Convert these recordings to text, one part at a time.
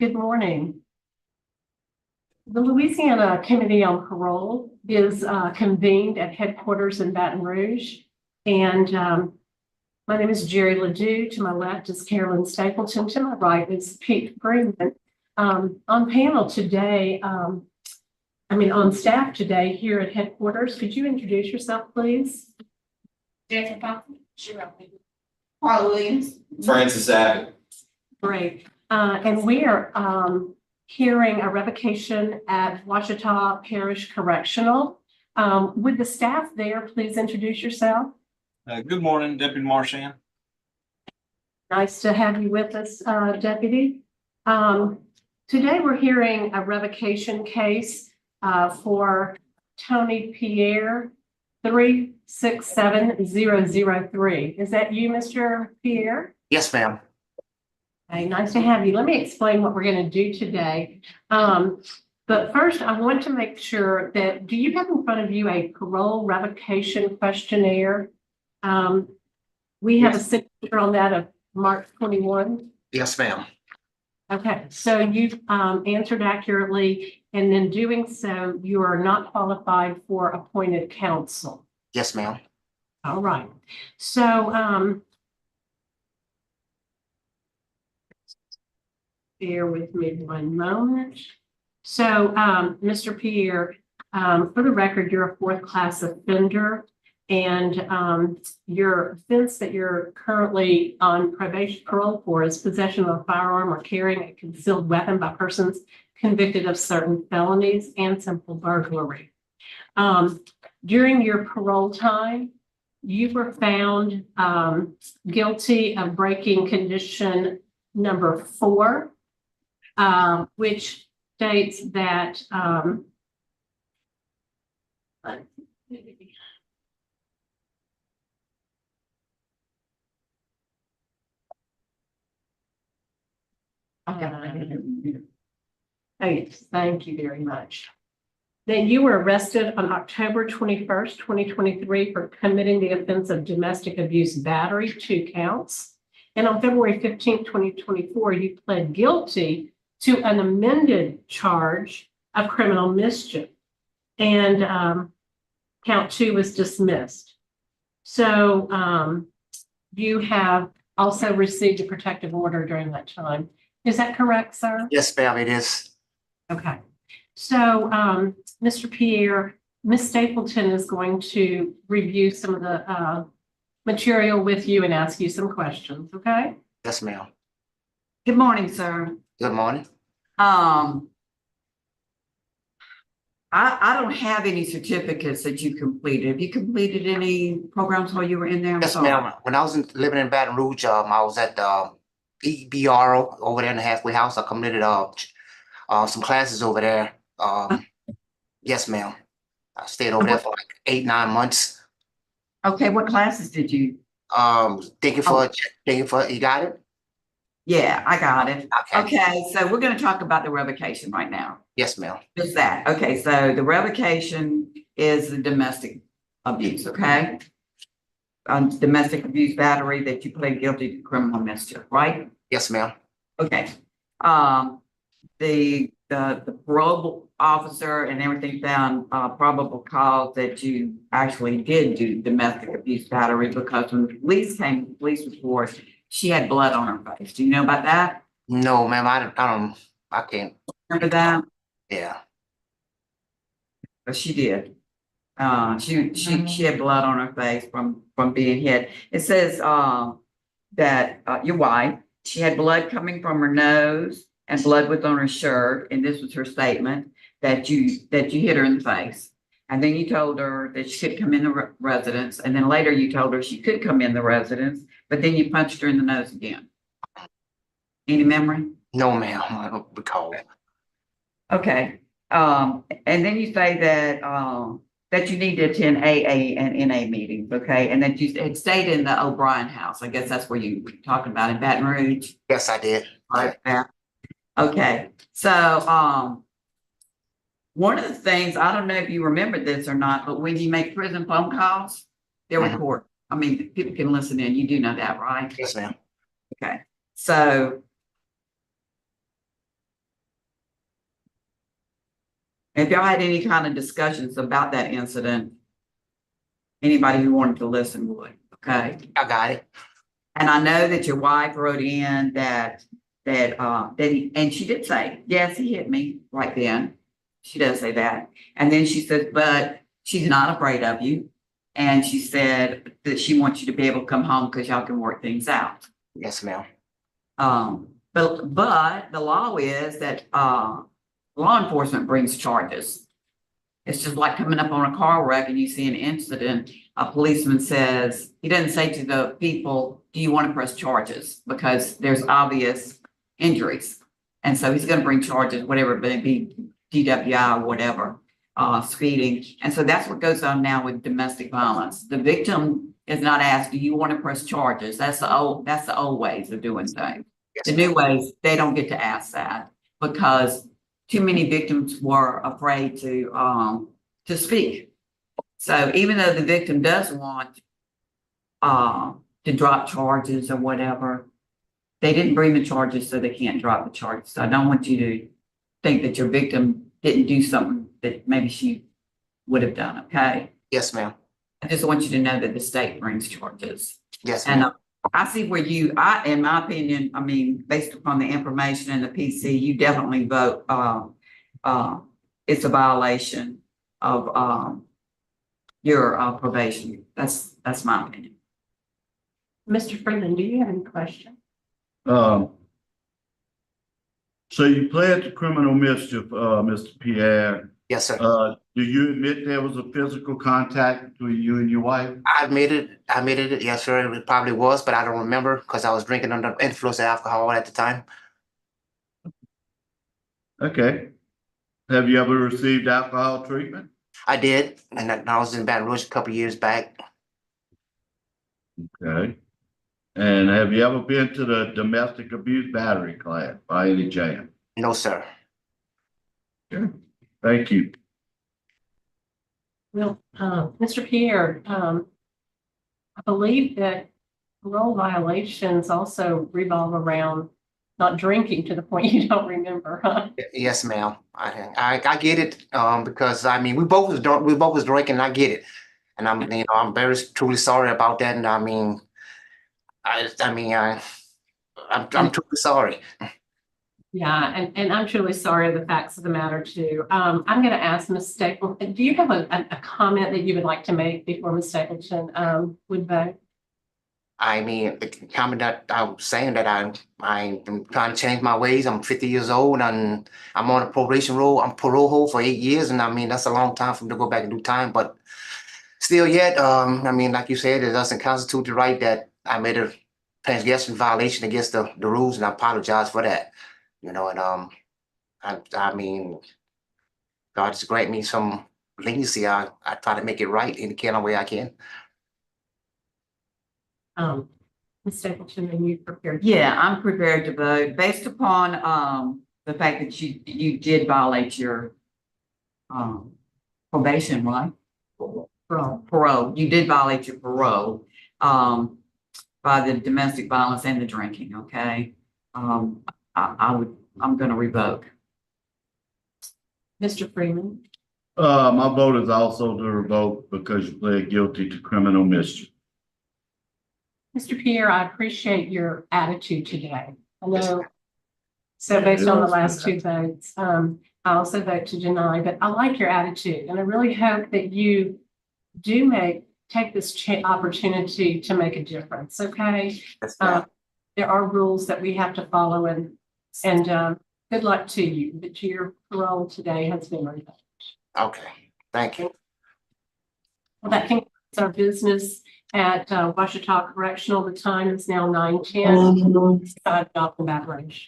Good morning. The Louisiana Committee on Parole is convened at headquarters in Baton Rouge. And my name is Jerry Ledoux. To my left is Carolyn Stapleton. To my right is Pete Greenman. On panel today, on staff today here at headquarters, could you introduce yourself, please? Jennifer Parker, Paula Williams, Francis Abbott. Great. And we are hearing a revocation at OUACHITA Parish Correctional. Would the staff there please introduce yourself? Good morning, Deputy Marchand. Nice to have you with us, Deputy. Today we're hearing a revocation case for Tony Pierre 367003. Is that you, Mr. Pierre? Yes, ma'am. Okay, nice to have you. Let me explain what we're going to do today. But first, I want to make sure that, do you have in front of you a parole revocation questionnaire? We have a signature on that of March 21. Yes, ma'am. Okay, so you've answered accurately, and in doing so, you are not qualified for appointed counsel. Yes, ma'am. All right. So, bear with me one moment. So, Mr. Pierre, for the record, you're a fourth class offender, and your offense that you're currently on probation parole for is possession of a firearm or carrying a concealed weapon by persons convicted of certain felonies and simple burglary. During your parole time, you were found guilty of breaking condition number 4, which states that oh, yes, thank you very much. That you were arrested on October 21st, 2023 for committing the offense of domestic abuse battery, 2 counts. And on February 15th, 2024, you pled guilty to an amended charge of criminal mischief. And count 2 was dismissed. So you have also received a protective order during that time. Is that correct, sir? Yes, ma'am, it is. Okay. So, Mr. Pierre, Ms. Stapleton is going to review some of the material with you and ask you some questions, okay? Yes, ma'am. Good morning, sir. Good morning. I don't have any certificates that you completed. Have you completed any programs while you were in there? Yes, ma'am. When I was living in Baton Rouge, I was at PIERRE over there in the halfway house. I completed some classes over there. Yes, ma'am. I stayed over there for like 8-9 months. Okay, what classes did you? Thinking for you got it? Yeah, I got it. Okay. Okay, so we're going to talk about the revocation right now. Yes, ma'am. Just that. Okay, so the revocation is the domestic abuse, okay? Domestic abuse battery that you pled guilty to criminal mischief, right? Yes, ma'am. Okay. The parole officer and everything found probable cause that you actually did do domestic abuse battery, because when the police came, the police report, she had blood on her face. Do you know about that? No, ma'am. I can't. Remember that? Yeah. But she did. She had blood on her face from being hit. It says that your wife, she had blood coming from her nose and blood was on her shirt, and this was her statement that you hit her in the face. And then you told her that she could come in the residence, and then later you told her she could come in the residence, but then you punched her in the nose again. Any memory? No, ma'am. I don't recall. Okay. And then you say that that you need to attend AA and NA meetings, okay? And that you had stayed in the O'Brien house. I guess that's where you were talking about in Baton Rouge. Yes, I did. Right there. Okay. So one of the things, I don't know if you remember this or not, but when you make prison phone calls, they're recorded. I mean, people can listen in. You do know that, right? Yes, ma'am. Okay. So If y'all had any kind of discussions about that incident, anybody who wanted to listen would, okay? I got it. And I know that your wife wrote in that and she did say, yes, he hit me right then. She does say that. And then she said, but she's not afraid of you. And she said that she wants you to be able to come home because y'all can work things out. Yes, ma'am. But the law is that law enforcement brings charges. It's just like coming up on a car wreck and you see an incident, a policeman says, he doesn't say to the people, do you want to press charges? Because there's obvious injuries. And so he's going to bring charges, whatever it may be, DWI or whatever, speeding. And so that's what goes on now with domestic violence. The victim is not asked, do you want to press charges? That's the old ways of doing things. Yes, The ma'am. new ways, they don't get to ask that because too many victims were afraid to speak. So even though the victim does want to drop charges or whatever, they didn't bring the charges, so they can't drop the charges. So I don't want you to think that your victim didn't do something that maybe she would have done, okay? Yes, ma'am. I just want you to know that the state brings charges. Yes, And ma'am. I see where in my opinion, I mean, based upon the information in the PC, you definitely vote, it's a violation of, your probation. That's my opinion. Mr. Freeman, do you have any questions? So you pled to criminal mischief, Mr. Pierre. Yes, sir. Do you admit there was a physical contact between you and your wife? I admitted it. Yes, sir. It probably was, but I don't remember because I was drinking under the influence of alcohol at the time. Okay. Have you ever received alcohol treatment? I did, and I was in Baton Rouge a couple of years back. Okay. And have you ever been to the domestic abuse battery class by any chance? No, sir. Okay. Thank you. Well, Mr. Pierre, I believe that parole violations also revolve around not drinking to the point you don't remember, huh? Yes, ma'am. I get it. Because I mean, we both was drinking. I get it, and I'm very truly sorry about that. And I'm truly sorry. Yeah, and I'm truly sorry of the facts of the matter too. I'm going to ask Ms. Stapleton, do you have a comment that you would like to make before Ms. Stapleton would vote? I mean, the comment that I'm saying that I'm trying to change my ways. I'm 50 years old and I'm on a probation roll. I'm parole hold for 8 years, and I mean that's a long time for me to go back and do time. But still, yet, I mean, like you said, it doesn't constitute the right that I made a transgression violation against the rules, and I apologize for that. And I mean, God just grant me some leniency. I try to make it right in the kind of way I can. Ms. Stapleton, are you prepared? Yeah, I'm prepared to vote based upon the fact that you did violate your probation, right? Parole. You did violate your parole by the domestic violence and the drinking, okay? I'm gonna revoke. Mr. Freeman? My vote is also to revoke because you pled guilty to criminal mischief. Mr. Pierre, I appreciate your attitude today. I Yes, know, ma'am. so based on the last two votes, I also vote to deny, but I like your attitude. And I really hope that you do take this opportunity to make a difference, okay? Yes, ma'am. There are rules that we have to follow and good luck to you, but your parole today has been revoked. Okay, thank you. Well, that concludes our business at Ouachita Correctional. The time is now 9:10. Off the Baton Rouge.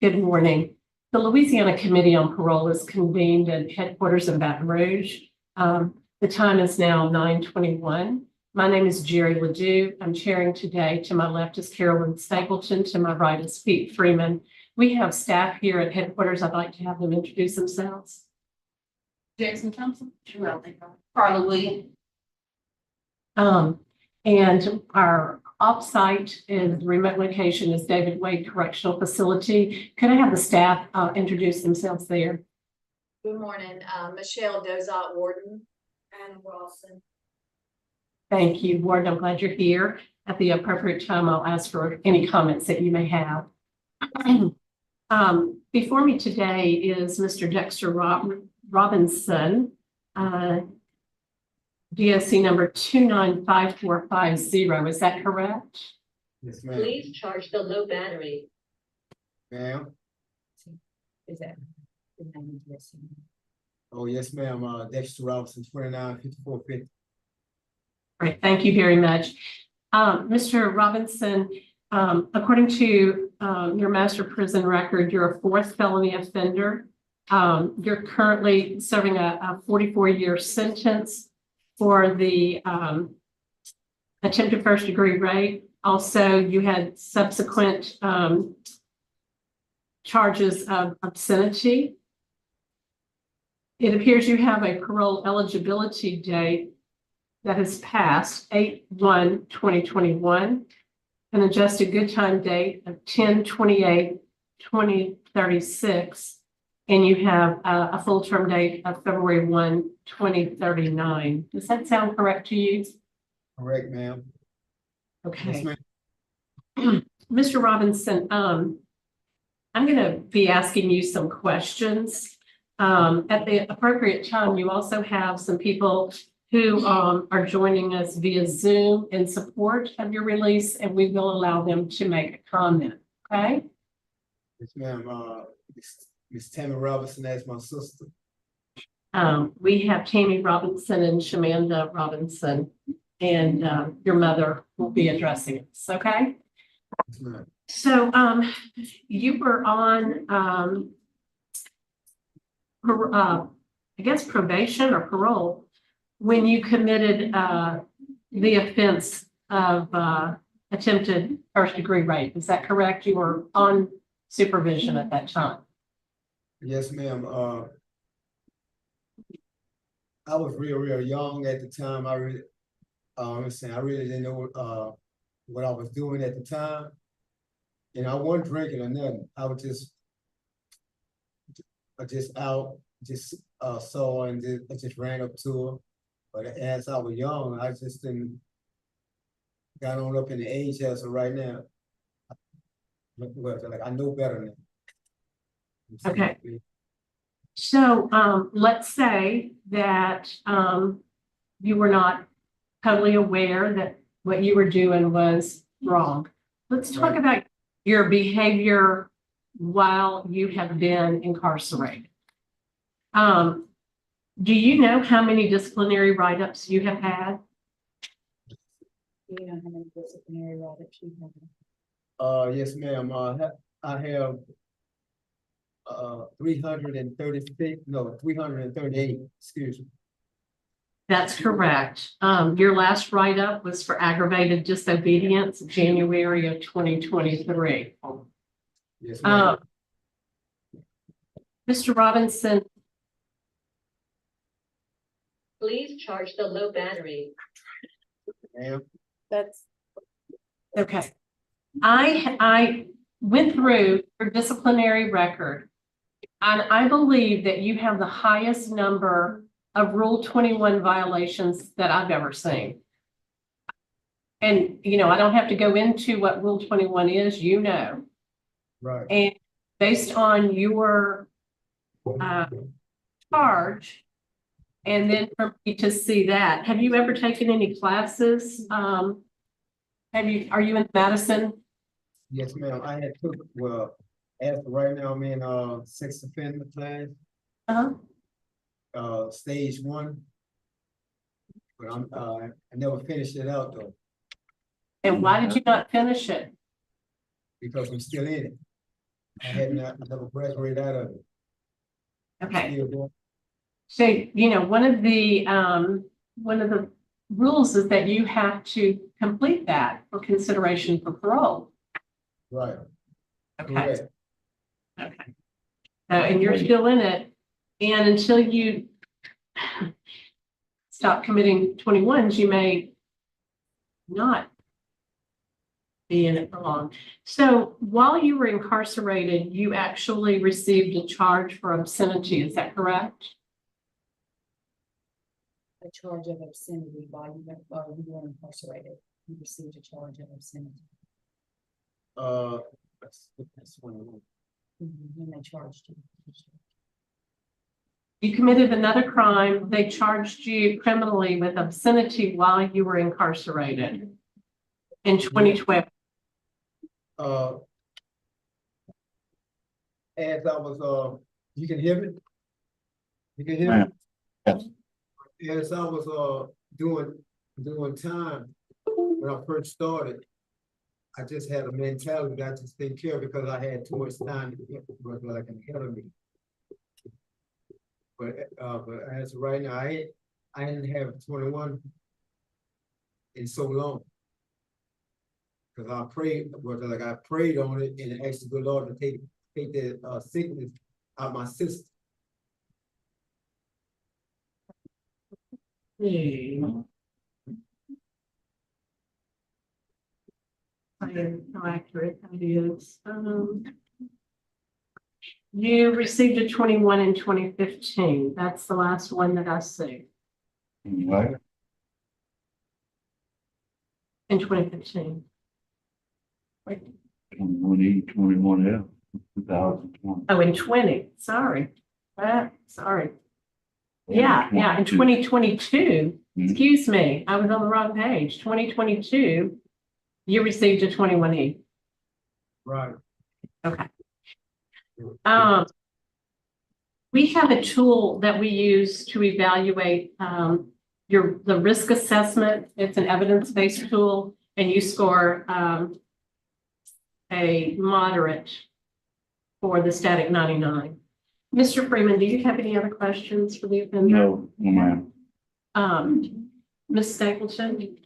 Good morning. The Louisiana Committee on Parole is convened at headquarters in Baton Rouge. The time is now 9:21. My name is Jerry Ledoux. I'm chairing today. To my left is Carolyn Stapleton. To my right is Pete Freeman. We have staff here at headquarters. I'd like to have them introduce themselves. Jason Thompson. Parole. And our offsite and remote location is David Wade Correctional Facility. Could I have the staff introduce themselves there? Good morning, Michelle Dozat Warden. Anna Wilson. Thank you, Warden. I'm glad you're here. At the appropriate time, I'll ask for any comments that you may have. Before me today is Mr. Dexter Robinson, DOC number 295450. Is that correct? Yes, ma'am. Please charge the low battery. Ma'am. Is that? Oh, yes, ma'am. Dexter Robinson, 295450. Great, thank you very much. Mr. Robinson, according to your master prison record, you're a fourth felony offender. You're currently serving a 44-year sentence for the attempted first-degree rape. Also, you had subsequent charges of obscenity. It appears you have a parole eligibility date that has passed 8/1/2021, an adjusted good time date of 10/28/2036, and you have a full term date of February 1/2039. Does that sound correct to you? Correct, ma'am. Yes, Okay. ma'am. Mr. Robinson, I'm going to be asking you some questions. At the appropriate time, you also have some people who are joining us via Zoom in support of your release, and we will allow them to make a comment, okay? Yes, ma'am. Miss Tammy Robinson, that's my sister. We have Tammy Robinson and Shamanda Robinson, and your mother will be addressing us, okay? Yes, ma'am. So you were on, I guess probation or parole when you committed the offense of attempted first-degree rape. Is that correct? You were on supervision at that time. Yes, ma'am. I was real young at the time. I really didn't know what I was doing at the time. And I wasn't drinking or nothing. I was just out, saw and I just ran up to her. But as I was young, I just didn't got on up in the age as of right now. Well, like I know better now. Okay. So let's say that you were not totally aware that what you were doing was wrong. Let's talk Right. about your behavior while you have been incarcerated. Do you know how many disciplinary write-ups you have had? You know how many disciplinary write-ups you have? Yes, ma'am. I have 338, excuse me. That's correct. Your last write-up was for aggravated disobedience, January of 2023. Yes, ma'am. Mr. Robinson, Please charge the low battery. Ma'am. That's. okay. I went through your disciplinary record, and I believe that you have the highest number of Rule 21 violations that I've ever seen. And, you know, I don't have to go into what Rule 21 is, you know. Right. And based on your charge, and then for me to see that, have you ever taken any classes? Are you in Madison? Yes, ma'am. I had took, well, as of right now, I'm in sex offender class, Uh-huh. stage 1. But I never finished it out though, And why did you not finish it? because I'm still in it. I had not never graduated out of it. Okay. Still going. So, you know, one of the rules is that you have to complete that for consideration for parole. Right, Okay, correct. okay. And you're still in it, and until you stop committing 21s, you may not be in it for long. So while you were incarcerated, you actually received a charge for obscenity, is that correct? A charge of obscenity while you were incarcerated. You received a charge of obscenity. That's 21. When they charged you. You committed another crime. They charged you criminally with obscenity while you were incarcerated in 2012. As I was, you can hear me? You can hear me? Yes. As I was, doing time, when I first started, I just had a mentality that I just didn't care because I had too much time to get like ahead of me. But as of right now, I didn't have 21 in so long. Cause I prayed, like I prayed on it and asked the good Lord to take the sickness out of my system. I am how accurate that is. You received a 21 in 2015. That's the last one that I see Right. in 2015. 21 F, 2020. Oh, in 20, sorry. Sorry. Yeah, in 2022, excuse me, I was on the wrong page. 2022, you received a 21E. Right. Okay. We have a tool that we use to evaluate the risk assessment. It's an evidence-based tool, and you score a moderate for the static 99. Mr. Freeman, do you have any other questions for the offender? No, ma'am. Ms. Stapleton?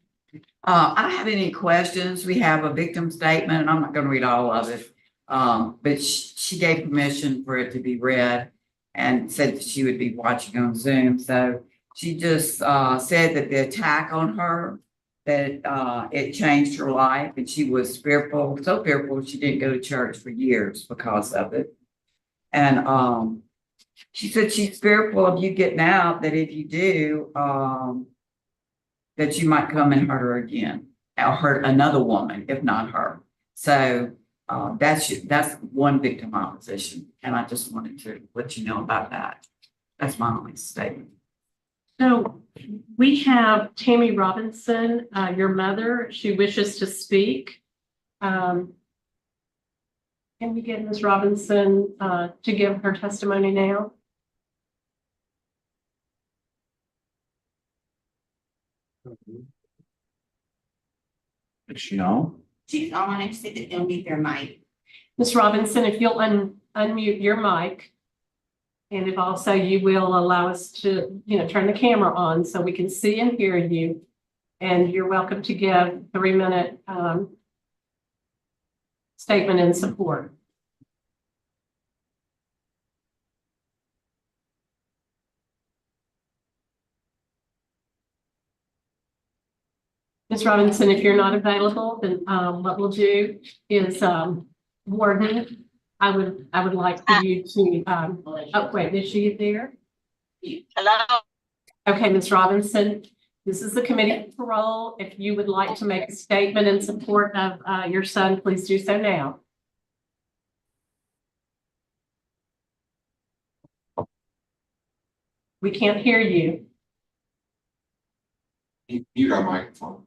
I don't have any questions. We have a victim statement, and I'm not gonna read all of it. But she gave permission for it to be read and said that she would be watching on Zoom. So she just, said that the attack on her, that, it changed her life and she was fearful, so fearful she didn't go to church for years because of it. And, she said she's fearful of you getting out, that if you do, that you might come and hurt her again, or hurt another woman, if not her. So that's one victim opposition, and I just wanted to let you know about that. That's my only statement. So we have Tammy Robinson, your mother. She wishes to speak. Can we get Ms. Robinson to give her testimony now? Is she on? She's on and said that they'll mute their mic. Ms. Robinson, if you'll unmute your mic, and if also you will allow us to, turn the camera on so we can see and hear you. And you're welcome to give a 3-minute statement in support. Ms. Robinson, if you're not available, then what we'll do is Warden, I would like for you to oh wait, is she there? Hello? Okay, Ms. Robinson, this is the Committee of Parole. If you would like to make a statement in support of your son, please do so now. We can't hear you. You got a microphone.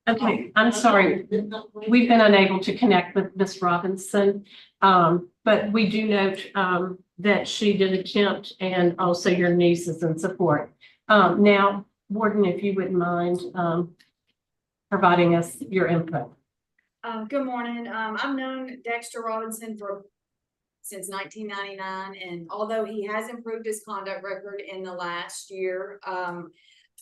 Okay, I'm sorry. We've been unable to connect with Ms. Robinson. But we do note, that she did attempt and also your niece is in support. Now, Warden, if you wouldn't mind, providing us your input. Good morning. I've known Dexter Robinson since 1999, and although he has improved his conduct record in the last year,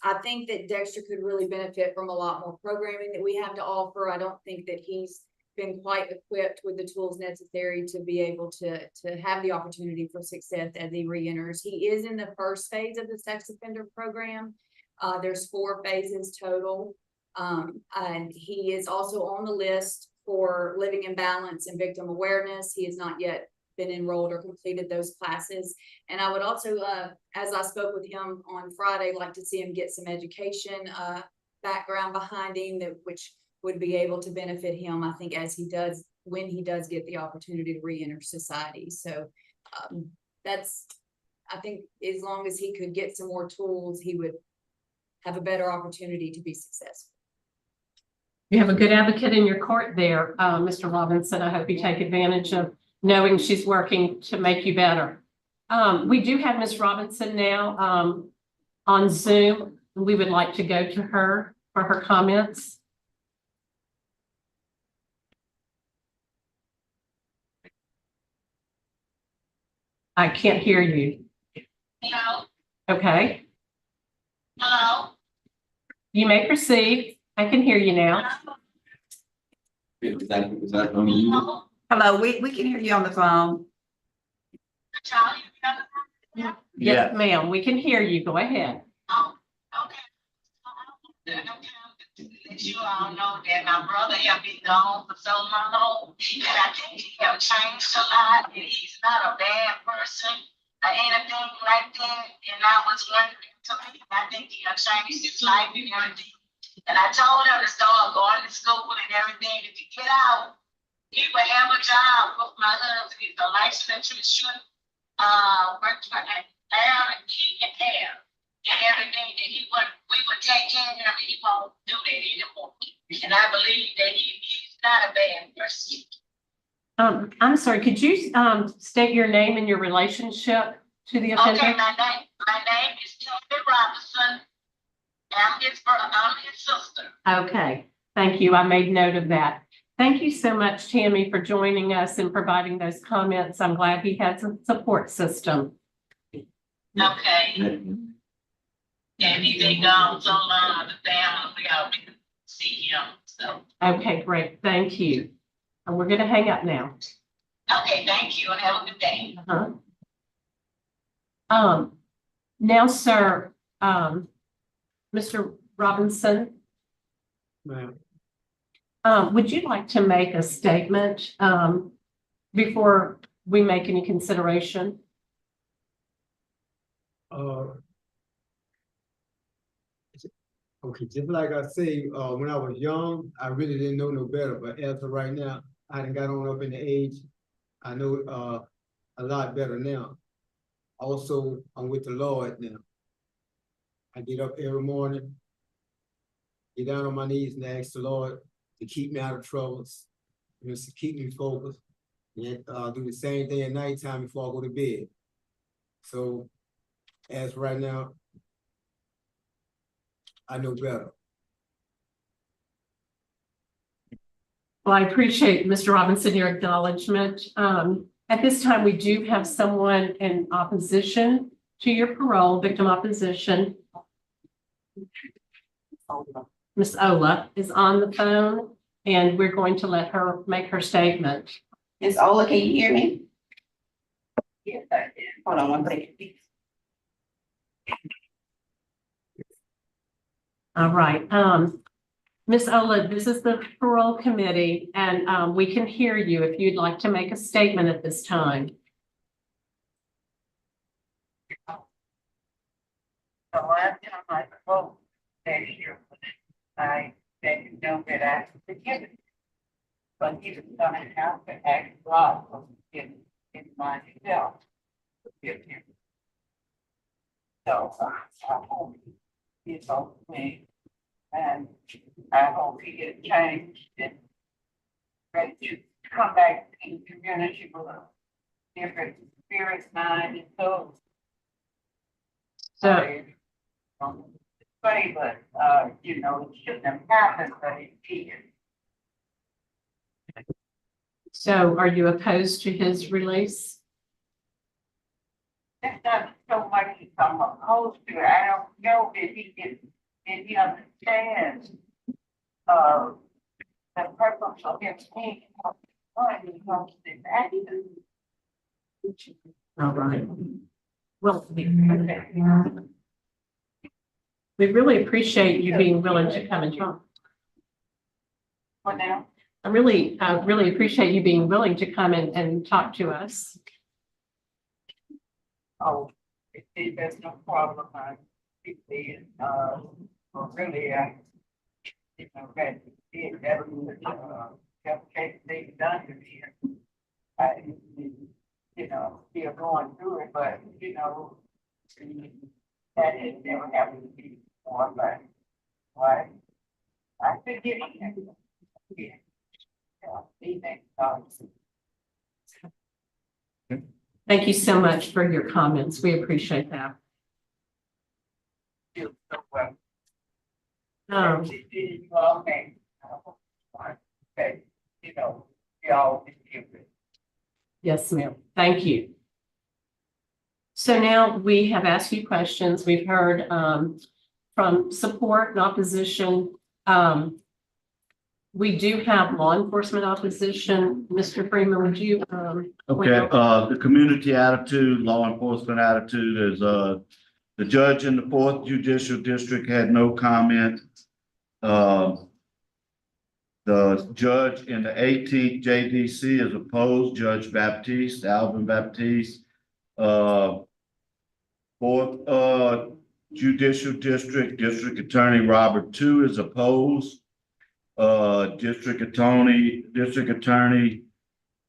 I think that Dexter could really benefit from a lot more programming that we have to offer. I don't think that he's been quite equipped with the tools necessary to be able to have the opportunity for success as he re-enters. He is in the first phase of the sex offender program. There's 4 phases total. And he is also on the list for living in balance and victim awareness. He has not yet been enrolled or completed those classes. And I would also, as I spoke with him on Friday, like to see him get some education background behind him, which would be able to benefit him, I think, as he does, when he does get the opportunity to re-enter society. So I think as long as he could get some more tools, he would have a better opportunity to be successful. You have a good advocate in your court there, Mr. Robinson. I hope you take advantage of knowing she's working to make you better. We do have Ms. Robinson now on Zoom. We would like to go to her for her comments. I can't hear you. Hello. Okay. Hello. You may proceed. I can hear you now. Is that on you? Hello. Hello, we can hear you on the phone. Charlie, you Yes, ma'am. We can hear you. Go ahead. Oh, okay. Let you all know that my brother have been gone for so long, and I think he have changed a lot, and he's not a bad person or anything like that. And I was wondering to me, I think he have changed his life and everything. And I told him to start going to school and everything. If he get out, he will have a job with my husband. He's a licensed electrician, works for he can have. And everything that we would take care of him, and he won't do that anymore. And I believe that he's not a bad person. I'm sorry, could you state your name and your relationship to the offender? Okay, my name is Tammy Robinson. I'm his sister. Okay, thank you. I made note of that. Thank you so much, Tammy, for joining us and providing those comments. I'm glad he has a support system. Okay. And he's been gone so long, the family, we all been to see him, so. Okay, great. Thank you. And we're going to hang up now. Okay, thank you, and have a good day. Now, sir, Mr. Robinson, Ma'am. would you like to make a statement before we make any consideration? Okay, just like I say, when I was young, I really didn't know no better, but as of right now, I done got on up in the age. I know a lot better now. Also, I'm with the Lord now. I get up every morning, get down on my knees and ask the Lord to keep me out of troubles, to keep me focused, and do the same thing at nighttime before I go to bed. So, as right now, I know better. Well, I appreciate, Mr. Robinson, your acknowledgement. At this time, we do have someone in opposition to your parole, victim opposition. Ms. Ola is on the phone, and we're going to let her make her statement. Ms. Ola, can you hear me? Yes, I can. Hold on one second, please. All right. Ms. Ola, this is the parole committee, and we can hear you if you'd like to make a statement at this time. The last time I spoke that year, I said, you know, that I forgive him. But he was gonna have to ask God for forgiveness in myself. Forgive him. So I hope he's okay. And I hope he gets changed and ready to come back in the community with a different spirit, mind, and soul. So, Funny, but, you know, it shouldn't have happened, but it did. so are you opposed to his release? That's not so much as I'm opposed to it. I don't know if he understands, the purpose of him being when he comes to this action. All right. Well, we really appreciate you being willing to come and talk. For now, I really appreciate you being willing to come and talk to us. oh, there's no problem. I think really, you know, that it never, case they done to me. You know, still going through it, but, you know, that has never happened to me before, but, why? I forget it. Yeah. He thinks, Thank you so much for your comments. We appreciate that. so well. Um, You all may, okay, you know, y'all can give it. Yes, ma'am. Thank you. So now we have asked you questions. We've heard from support and opposition. We do have law enforcement opposition. Mr. Freeman, would you? Okay, the community attitude, law enforcement attitude is, the judge in the 4th Judicial District had no comment. The judge in the 18th JDC is opposed, Judge Baptiste, Alvin Baptiste. 4th Judicial District, District Attorney Robert II is opposed. District Attorney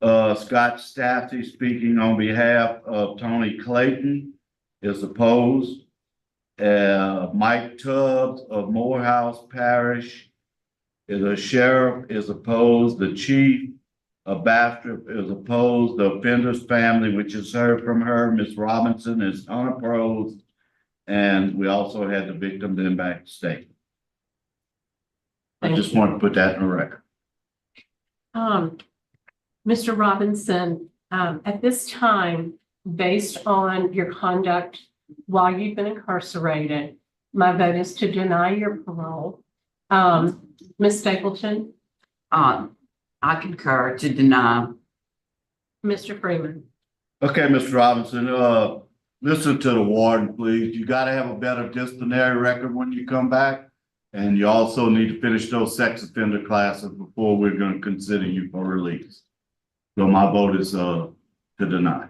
Scott Staffy, speaking on behalf of Tony Clayton, is opposed. Mike Tubbs of Morehouse Parish the sheriff is opposed. The chief of Bastrop is opposed. The offender's family, which is heard from her, Ms. Robinson, is unopposed. And we also had the victim then back to state. I Thank just you. want to put that in the record. Mr. Robinson, at this time, based on your conduct while you've been incarcerated, my vote is to deny your parole. Ms. Stapleton, I concur to deny. Mr. Freeman. Okay, Mr. Robinson, listen to the warden, please. You gotta have a better disciplinary record when you come back. And you also need to finish those sex offender classes before we're gonna consider you for release. So my vote is, to deny.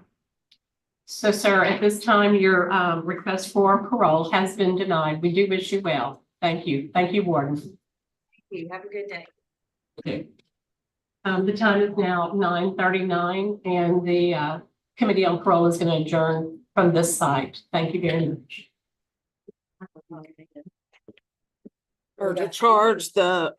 So, sir, at this time, your request for parole has been denied. We do wish you well. Thank you. Thank you, Warden. Thank you. Have a good day. Okay. The time is now 9:39 and the Committee on Parole is going to adjourn from this site. Thank you very much. Or to charge the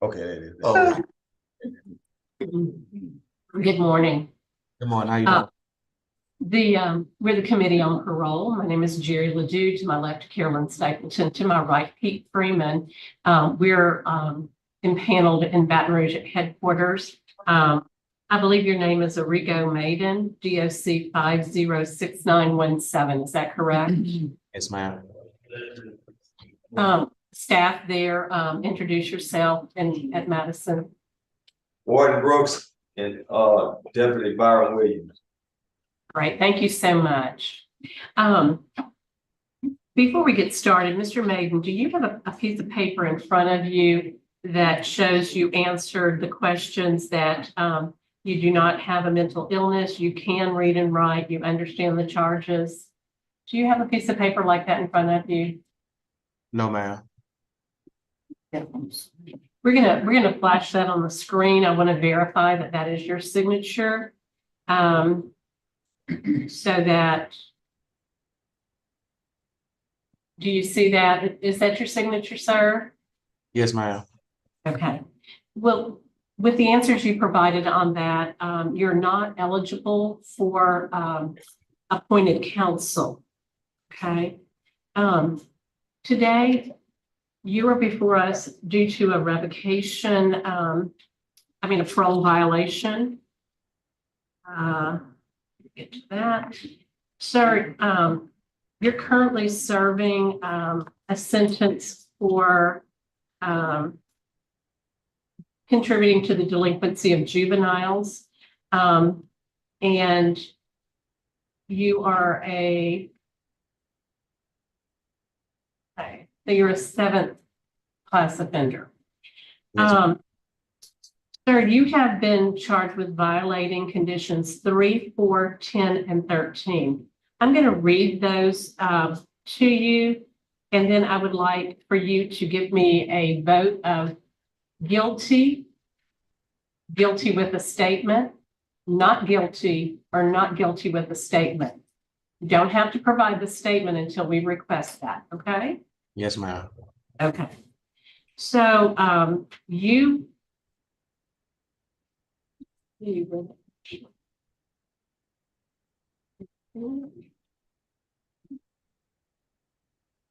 Okay, there it is. Oh, Good morning. good morning, how you Uh, doing? We're the Committee on Parole. My name is Jerry Ledoux. To my left, Carolyn Stapleton. To my right, Pete Freeman. We're impaneled in Baton Rouge at headquarters. I believe your name is ARRIGO MAIDEN, DOC 506917. Is that correct? Yes, ma'am. Staff there, introduce yourself and at Madison. Warden Brooks and Deputy Byron Williams. Great, thank you so much. Before we get started, Mr. Maiden, do you have a piece of paper in front of you that shows you answered the questions that you do not have a mental illness, you can read and write, you understand the charges? Do you have a piece of paper like that in front of you? No, ma'am. We're gonna flash that on the screen. I want to verify that that is your signature. So that, do you see that? Is that your signature, sir? Yes, ma'am. Okay. Well, with the answers you provided on that, you're not eligible for appointed counsel. Okay. Today, you are before us due to a revocation, a parole violation. Get to that. Sir, you're currently serving a sentence for contributing to the delinquency of juveniles. And you are so you're a 7th class offender. Yes, Sir, you have been charged with violating conditions 3, 4, 10, and 13. I'm going to read those to you, and then I would like for you to give me a vote of guilty, guilty with a statement, not guilty, or not guilty with a statement. You don't have to provide the statement until we request that, okay? yes, ma'am. Okay. So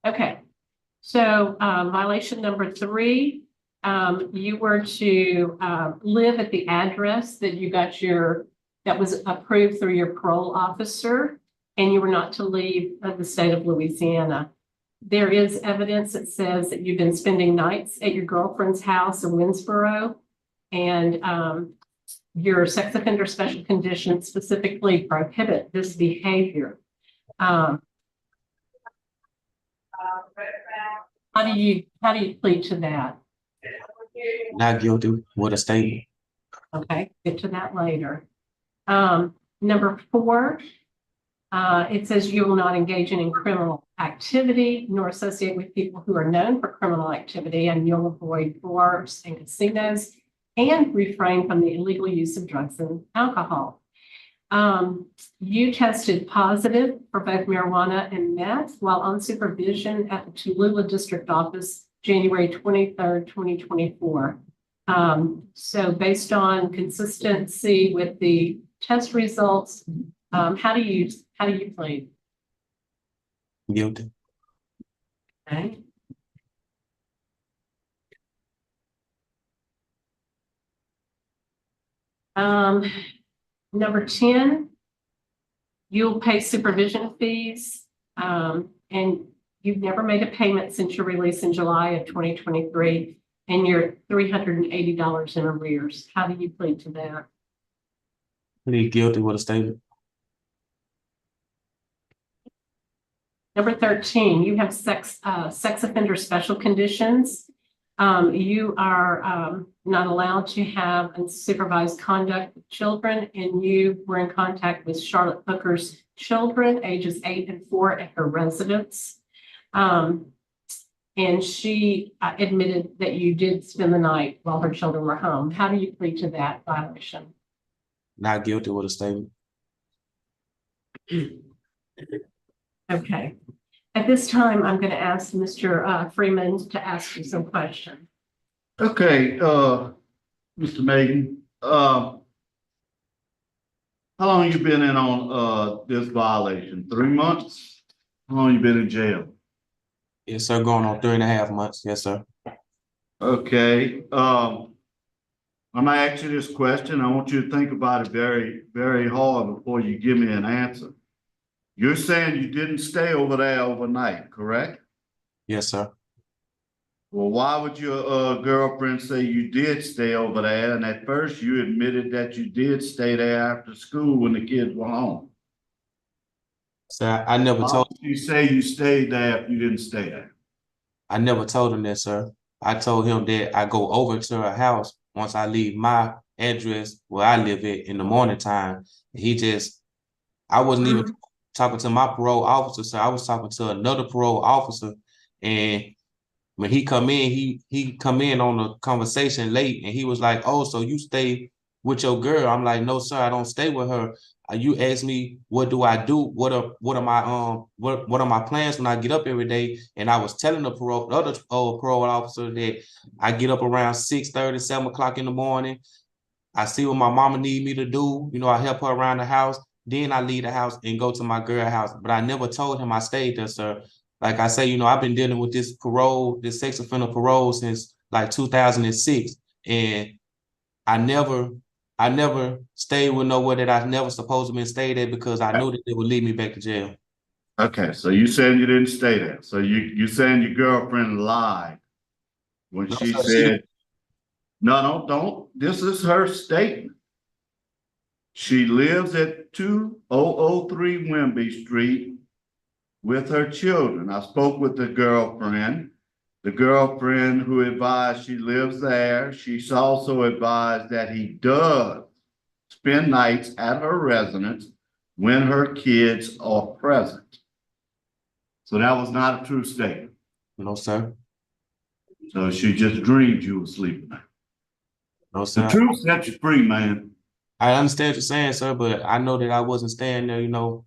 okay. So violation number 3, you were to live at the address that you got that was approved through your parole officer, and you were not to leave the state of Louisiana. There is evidence that says that you've been spending nights at your girlfriend's house in Winsboro, and your sex offender special conditions specifically prohibit this behavior. How do you plead to that? Not guilty with a statement. Okay, get to that later. Number 4, it says you will not engage in criminal activity nor associate with people who are known for criminal activity, and you'll avoid bars and casinos and refrain from the illegal use of drugs and alcohol. You tested positive for both marijuana and meth while on supervision at the Tallulah District Office, January 23rd, 2024. So based on consistency with the test results, how do you plead? Guilty. Okay. Number 10, you'll pay supervision fees, and you've never made a payment since your release in July of 2023, and you're $380 in arrears. How do you plead to that? Plead guilty with a statement. Number 13, you have sex offender special conditions. You are not allowed to have unsupervised conduct with children, and you were in contact with Charlotte Hooker's children, ages 8 and 4, at her residence. And she admitted that you did spend the night while her children were home. How do you plead to that violation? Not guilty with a statement. Okay. At this time, I'm going to ask Mr. Freeman to ask you some questions. Okay, Mr. Maiden, how long you been in on, this violation? 3 months? How long you been in jail? Yes, sir. Going on 3.5 months. Yes, sir. Okay, I'm gonna ask you this question. I want you to think about it very, very hard before you give me an answer. You're saying you didn't stay over there overnight, correct? Yes, sir. Well, why would your girlfriend say you did stay over there? And at first you admitted that you did stay there after school when the kids were home. So I never Why told would you say you stayed there if you didn't stay there? I never told him that, sir. I told him that I go over to her house once I leave my address where I live at in the morning time. I wasn't even talking to my parole officer, sir. I was talking to another parole officer. And when he come in, he come in on a conversation late and he was like, "Oh, so you stay with your girl?" I'm like, "No, sir, I don't stay with her." You asked me, what do I do? What are my plans when I get up every day? And I was telling the other parole officer that I get up around 6:30, 7 o'clock in the morning. I see what my mama need me to do. You know, I help her around the house. Then I leave the house and go to my girl house. But I never told him I stayed there, sir. Like I say, you know, I've been dealing with this sex offender parole since like 2006. And I never stayed with nowhere that I never supposed to been stayed at because I knew that it would lead me back to jail. Okay, so you saying you didn't stay there. So you saying your girlfriend lied when No, she sir, said, no, don't. This is her statement. She lives at 2003 Wimby Street with her children. I spoke with the girlfriend who advised she lives there. She's also advised that he does spend nights at her residence when her kids are present. So that was not a true statement. No, sir. So she just dreamed you were sleeping there. No, The sir. truth set you free, man. I understand what you're saying, sir, but I know that I wasn't staying there, you know.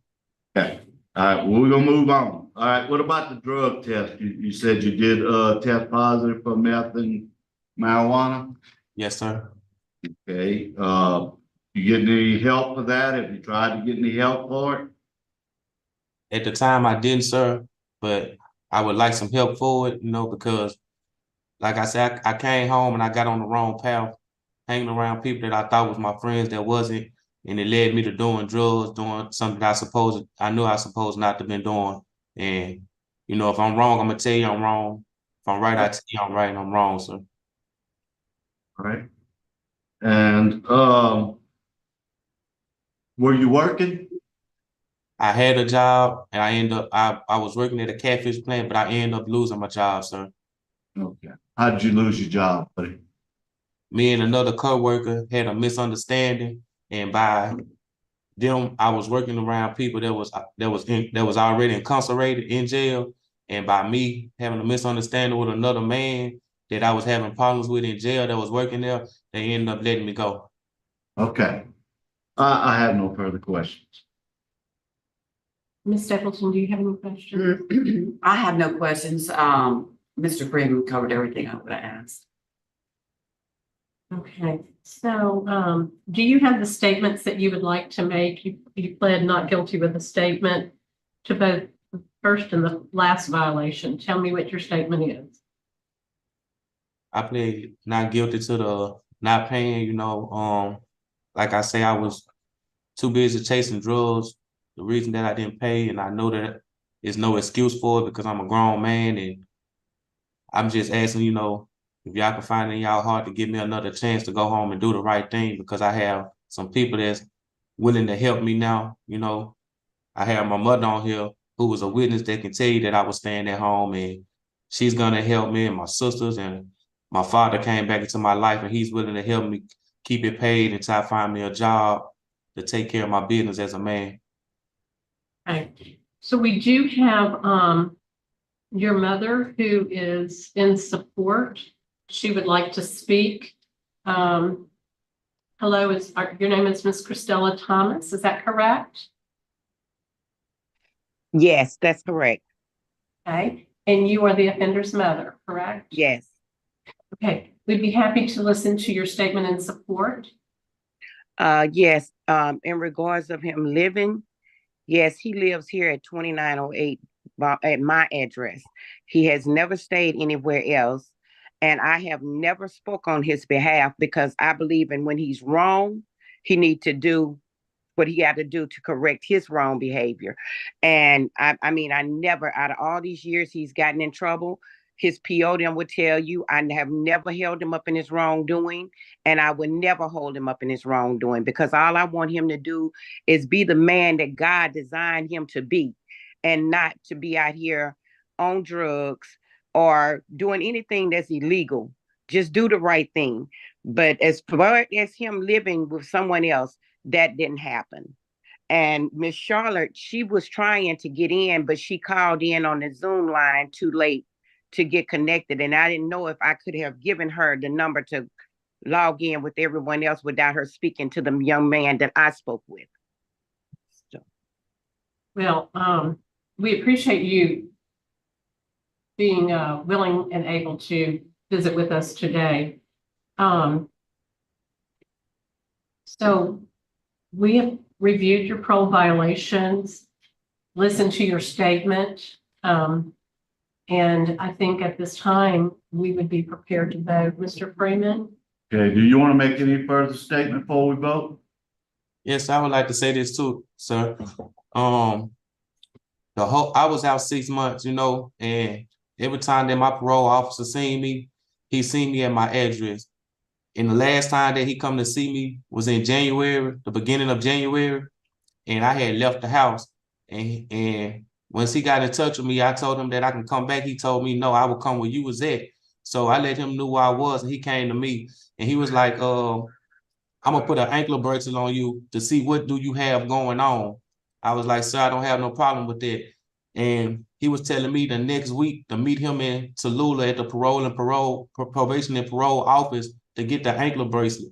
Okay. All right, well, we're gonna move on. All right, what about the drug test? You said you did test positive for meth and marijuana? Yes, sir. Okay, you get any help for that? Have you tried to get any help for it? At the time I didn't, sir, but I would like some help for it, you know, because like I said, I came home and I got on the wrong path, hanging around people that I thought was my friends that wasn't, and it led me to doing drugs, doing something that I knew I supposed not to been doing. And, you know, if I'm wrong, I'm gonna tell you I'm wrong. If I'm right, I tell you I'm right and I'm wrong, sir. All right. And were you working? I had a job and I was working at a catfish plant, but I ended up losing my job, sir. Okay. How did you lose your job, buddy? Me and another coworker had a misunderstanding, and by them, I was working around people that was already incarcerated in jail, and by me having a misunderstanding with another man that I was having problems with in jail that was working there, they ended up letting me go. Okay. I have no further questions. Ms. Stapleton, do you have any questions? I have no questions. Mr. Freeman covered everything I would have asked. Okay, so do you have the statements that you would like to make? You pled not guilty with the statement to both the first and the last violation. Tell me what your statement is. I plead not guilty to the not paying, you know, like I say, I was too busy chasing drugs. The reason that I didn't pay, and I know that there's no excuse for it because I'm a grown man, and I'm just asking, you know, if y'all can find it in y'all heart to give me another chance to go home and do the right thing, because I have some people that's willing to help me now. You know, I have my mother on here who was a witness that can tell you that I was staying at home, and she's gonna help me, and my sisters, and my father came back into my life and he's willing to help me keep it paid until I find me a job to take care of my business as a man. Okay, so we do have your mother who is in support. She would like to speak. Hello, your name is Miss Christella Thomas, is that correct? Yes, that's correct. Okay, and you are the offender's mother, correct? Yes. Okay, we'd be happy to listen to your statement in support. Yes, in regards of him living, yes, he lives here at 2908 at my address. He has never stayed anywhere else. And I have never spoke on his behalf because I believe in when he's wrong, he need to do what he had to do to correct his wrong behavior. And I mean, I never, out of all these years he's gotten in trouble, his PO them would tell you, I have never held him up in his wrongdoing, and I would never hold him up in his wrongdoing because all I want him to do is be the man that God designed him to be and not to be out here on drugs or doing anything that's illegal. Just do the right thing. But as far as him living with someone else, that didn't happen. And Miss Charlotte, she was trying to get in, but she called in on the Zoom line too late to get connected. And I didn't know if I could have given her the number to log in with everyone else without her speaking to the young man that I spoke with. So. Well, we appreciate you being willing and able to visit with us today. So we have reviewed your parole violations, listened to your statement, and I think at this time we would be prepared to vote. Mr. Freeman? Okay, do you want to make any further statement before we vote? Yes, I would like to say this too, sir. I was out 6 months, you know, and every time that my parole officer seen me, he seen me at my address. And the last time that he come to see me was in January, the beginning of January, and I had left the house. And once he got in touch with me, I told him that I can come back. He told me, no, I will come where you was at. So I let him know where I was, and he came to me, and he was like, I'm gonna put an ankle bracelet on you to see what do you have going on. I was like, sir, I don't have no problem with that. And he was telling me the next week to meet him in Tallulah at the probation and parole office to get the ankle bracelet.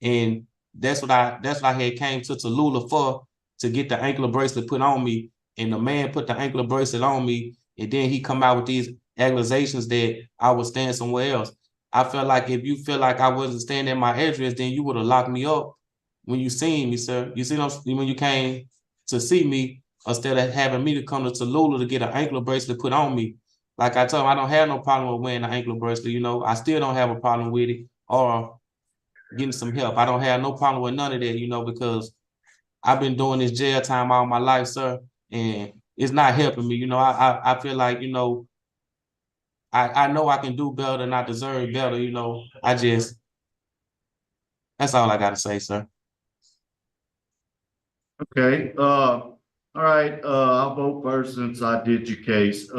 And that's what I had came to Tallulah for, to get the ankle bracelet put on me. And the man put the ankle bracelet on me, and then he come out with these accusations that I was staying somewhere else. I felt like if you feel like I wasn't staying at my address, then you would have locked me up when you seen me, sir. You see, when you came to see me, instead of having me to come to Tallulah to get an ankle bracelet put on me. Like I told him, I don't have no problem with wearing an ankle bracelet, you know. I still don't have a problem with it or getting some help. I don't have no problem with none of that, you know, because I've been doing this jail time all my life, sir, and it's not helping me. You know, I feel like, you know, I know I can do better and I deserve better, you know. That's all I gotta say, sir. Okay, all right, I'll vote first since I did your case.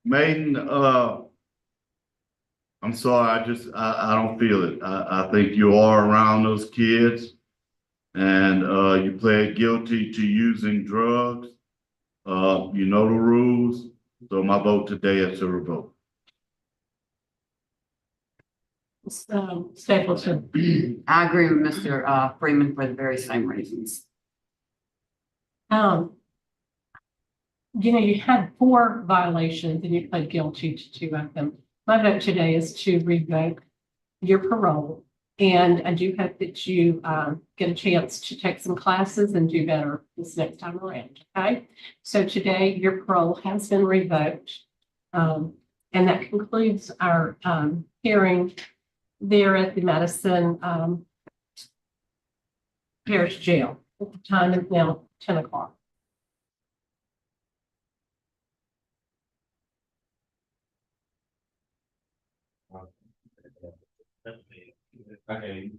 Maiden, I'm sorry, I don't feel it. I think you are around those kids and you pled guilty to using drugs. You know the rules, so my vote today is to revoke. Stapleton. I agree with Mr. Freeman for the very same reasons. You know, you had 4 violations and you pled guilty to 2 of them. My vote today is to revoke your parole. And I do hope that you get a chance to take some classes and do better this next time around, okay? So today your parole has been revoked. And that concludes our hearing there at the Madison Parish Jail. The time is now 10 o'clock. Okay.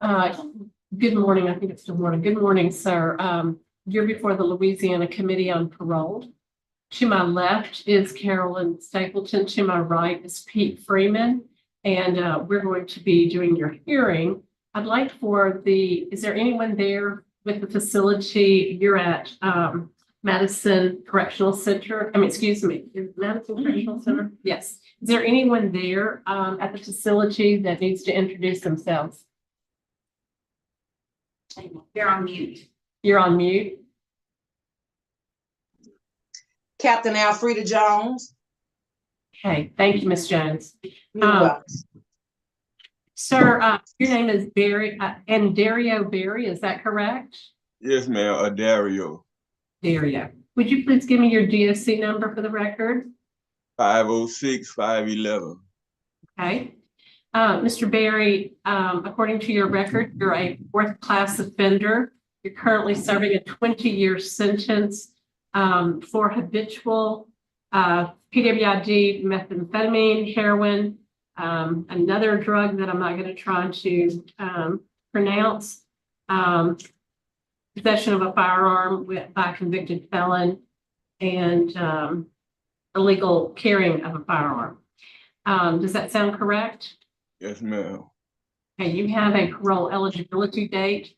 Good morning. I think it's still morning. Good morning, sir. You're before the Louisiana Committee on Parole. To my left is Carolyn Stapleton. To my right is Pete Freeman. And we're going to be doing your hearing. I'd like is there anyone there with the facility? You're at Madison Correctional Center. Excuse me, is Madison Correctional Center? Yes. Is there anyone there at the facility that needs to introduce themselves? You're on mute. You're on mute. Captain Alfreda Jones. Okay, thank you, Ms. Jones. You're welcome. Sir, your name is Berry, ADARRIO Berry, is that correct? Yes, ma'am, ADARRIO. ADARRIO. Would you please give me your DOC number for the record? 506-511. Okay. Mr. Berry, according to your record, you're a fourth-class offender. You're currently serving a 20-year sentence for habitual PWID, methamphetamine, heroin, another drug that I'm not going to try to pronounce, possession of a firearm by a convicted felon, and illegal carrying of a firearm. Does that sound correct? Yes, ma'am. Okay, you have a parole eligibility date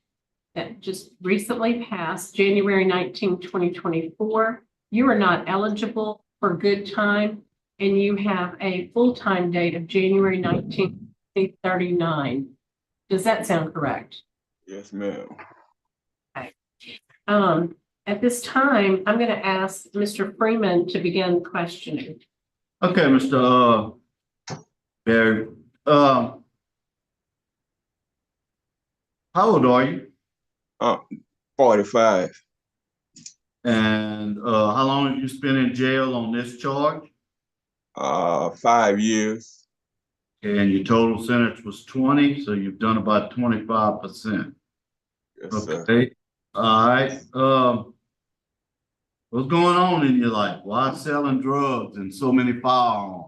that just recently passed, January 19, 2024. You are not eligible for good time, and you have a full-time date of January 19, 2039. Does that sound correct? Yes, ma'am. Okay. At this time, I'm going to ask Mr. Freeman to begin questioning. Okay, Mr. Berry. How old are you? 45. And how long have you spent in jail on this charge? 5 years. And your total sentence was 20, so you've done about 25%. Yes, sir. Okay. All right. What's going on in your life? Why selling drugs and so many firearms?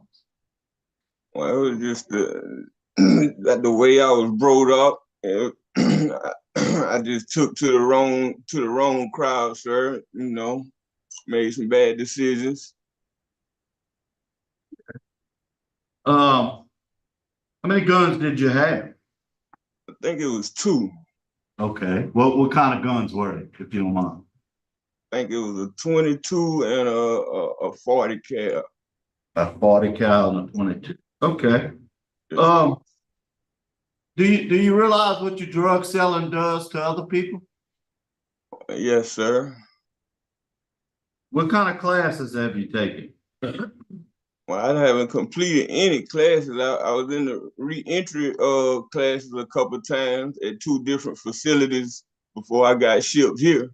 Well, it was just that the way I was brought up. I just took to the wrong crowd, sir. You know, made some bad decisions. How many guns did you have? I think it was 2. Okay. What kind of guns were they, if you don't mind? I think it was a 22 and a 40 cal. A 40 cal and a 22. Okay. Do you realize what your drug selling does to other people? Yes, sir. What kind of classes have you taken? Well, I haven't completed any classes. I was in the re-entry classes a couple of times at 2 different facilities before I got shipped here.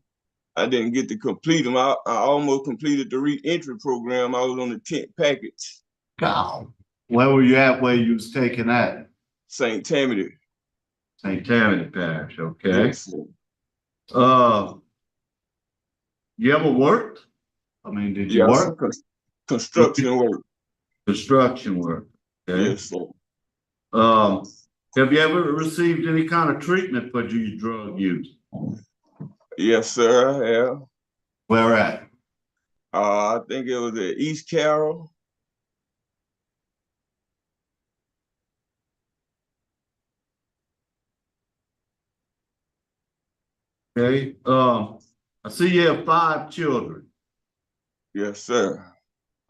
I didn't get to complete them. I almost completed the re-entry program. I was on the 10th package. God. Where were you at where you was taking that? St. Tammany. St. Tammany Parish, okay. Yes, you ever worked? I mean, did you work? Construction work. Construction work, okay. Yes, sir. Have you ever received any kind of treatment for your drug use? Yes, sir, I have. Where at? I think it was at East Carroll. Okay. I see you have 5 children. Yes, sir.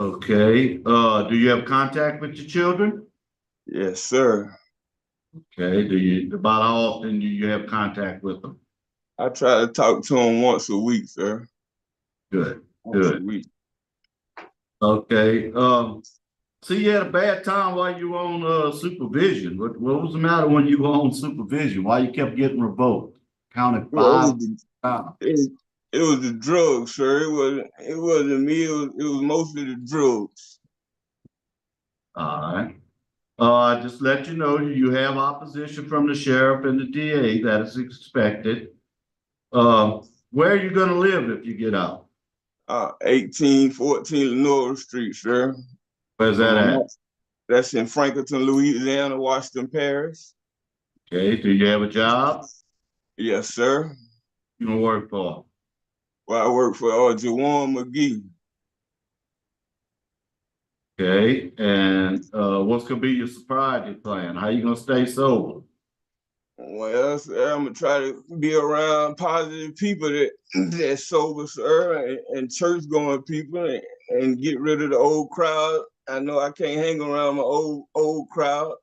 Okay. Do you have contact with your children? Yes, sir. Okay. About how often do you have contact with them? I try to talk to them once a week, sir. Good. Once Good. a week. Okay. See, you had a bad time while you were on supervision. What was the matter when you were on supervision? Why you kept getting revoked? Counted 5 times. It was the drugs, sir. It wasn't me. It was mostly the drugs. All right. Just let you know you have opposition from the sheriff and the DA. That is expected. Where are you going to live if you get out? 1814 Lenore Street, sir. Where's that at? That's in Franklinton, Louisiana, Washington Parish. Okay, do you have a job? Yes, sir. You gonna work for? Well, I work for Jawan McGee. Okay, and what's gonna be your sobriety plan? How you gonna stay sober? Well, sir, I'm gonna try to be around positive people that's sober, sir, and church-going people, and get rid of the old crowd. I know I can't hang around my old crowd.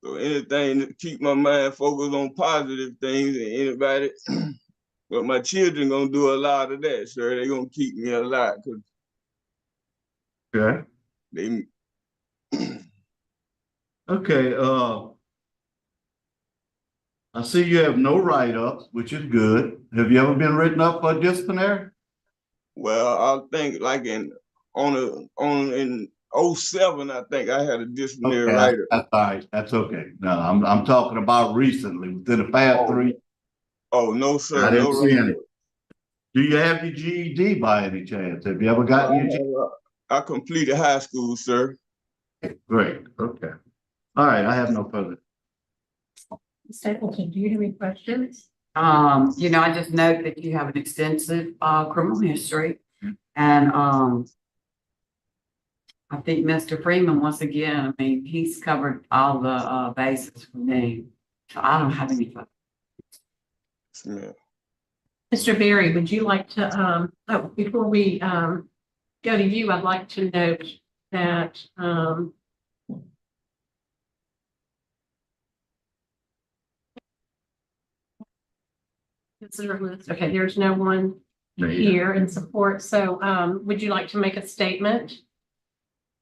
So anything to keep my mind focused on positive things, and anybody, but my children gonna do a lot of that, sir. They gonna keep me alive, cause Okay. they. Okay, I see you have no write-ups, which is good. Have you ever been written up for disciplinary? Well, I think like in 07, I think I had a disciplinary Okay, writer. that's all right. That's okay. No, I'm talking about recently, within the past 3. Oh, no, sir. I didn't No, see any. Do you have your GED by any chance? Have you ever gotten your GED? I completed high school, sir. Great. Okay. All right. I have no further. Stapleton, do you have any questions? You know, I just note that you have an extensive criminal history, and I think Mr. Freeman, once again, I mean, he's covered all the bases for me, so I don't have any. Yeah. Mr. Berry, would you like to, before we go to you, I'd like to note that consider list. Okay, there's no one here in support. So would you like to make a statement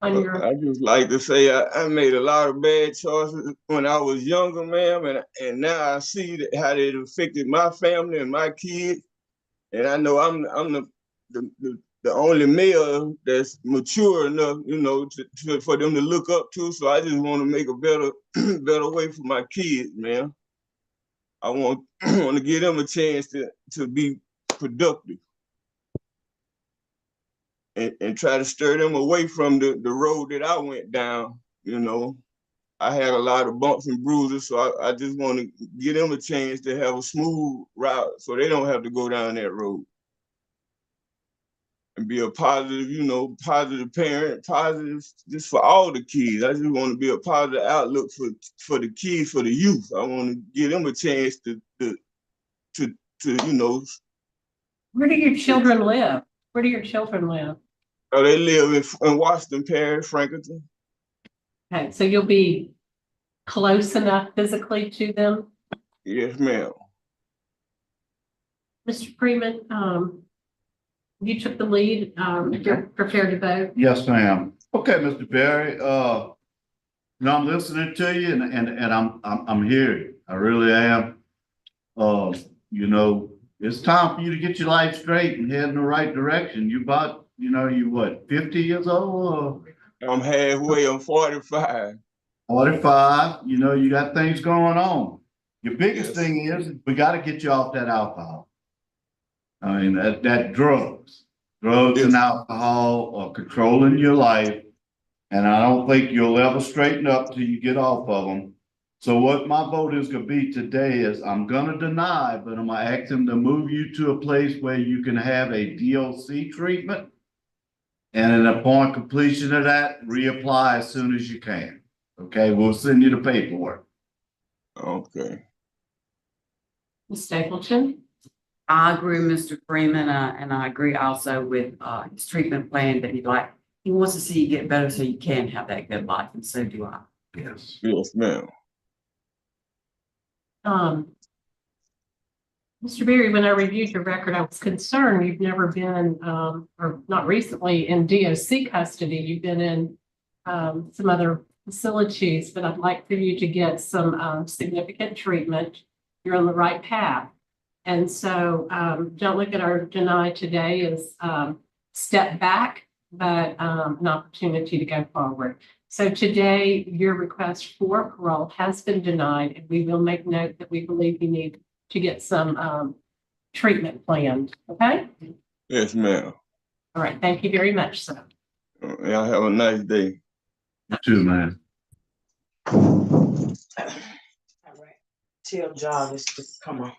on your? I just like to say I made a lot of bad choices when I was younger, ma'am, and now I see that how it affected my family and my kids. And I know I'm the only male that's mature enough, you know, for them to look up to. So I just want to make a better better way for my kids, man. I want to give them a chance to be productive and try to stir them away from the road that I went down. You know, I had a lot of bumps and bruises, so I just want to give them a chance to have a smooth route so they don't have to go down that road. And be a positive, you know, positive parent, positive just for all the kids. I just want to be a positive outlook for the kids, for the youth. I want to give them a chance to you know. Where do your children live? Where do your children live? Oh, they live in Washington Parish, Franklinton. Okay, so you'll be close enough physically to them? Yes, ma'am. Mr. Freeman, you took the lead. You're prepared to vote? Yes, ma'am. Okay, Mr. Berry. You know, I'm listening to you, and I'm here. I really am. You know, it's time for you to get your life straight and head in the right direction. You about, you know, you what, 50 years old? I'm halfway. I'm 45. 45. You know, you got things going on. Your biggest Yes. thing is we got to get you off that alcohol. I mean, that drugs Yes. and alcohol are controlling your life. And I don't think you'll ever straighten up till you get off of them. So what my vote is gonna be today is I'm gonna deny, but I'm gonna ask them to move you to a place where you can have a DOC treatment. And upon completion of that, reapply as soon as you can. Okay, we'll send you the paperwork. Okay. Ms. Stapleton? I agree with Mr. Freeman, and I agree also with his treatment plan that he wants to see you get better so you can have that good life, and so do I. Yes. Yes, ma'am. Mr. Berry, when I reviewed your record, I was concerned you've never been, or not recently, in DOC custody. You've been in some other facilities, but I'd like for you to get some significant treatment. You're on the right path. And so don't look at our deny today as step back, but an opportunity to go forward. So today, your request for parole has been denied, and we will make note that we believe you need to get some treatment planned, okay? Yes, ma'am. All right, thank you very much, sir. Y'all have a nice day. You too, man. All right. Tell Jarvis to come on.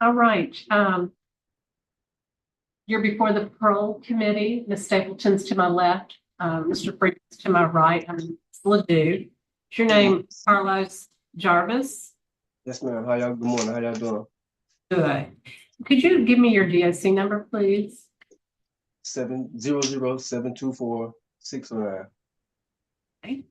All right. You're before the Parole Committee. Ms. Stapleton's to my left, Mr. Freeman's to my right. I'm Ledoux. Is your name Carlos Jarvis? Yes, ma'am. How y'all, good morning. How y'all doing? Good. Could you give me your DOC number, please? 700-724-609. Okay.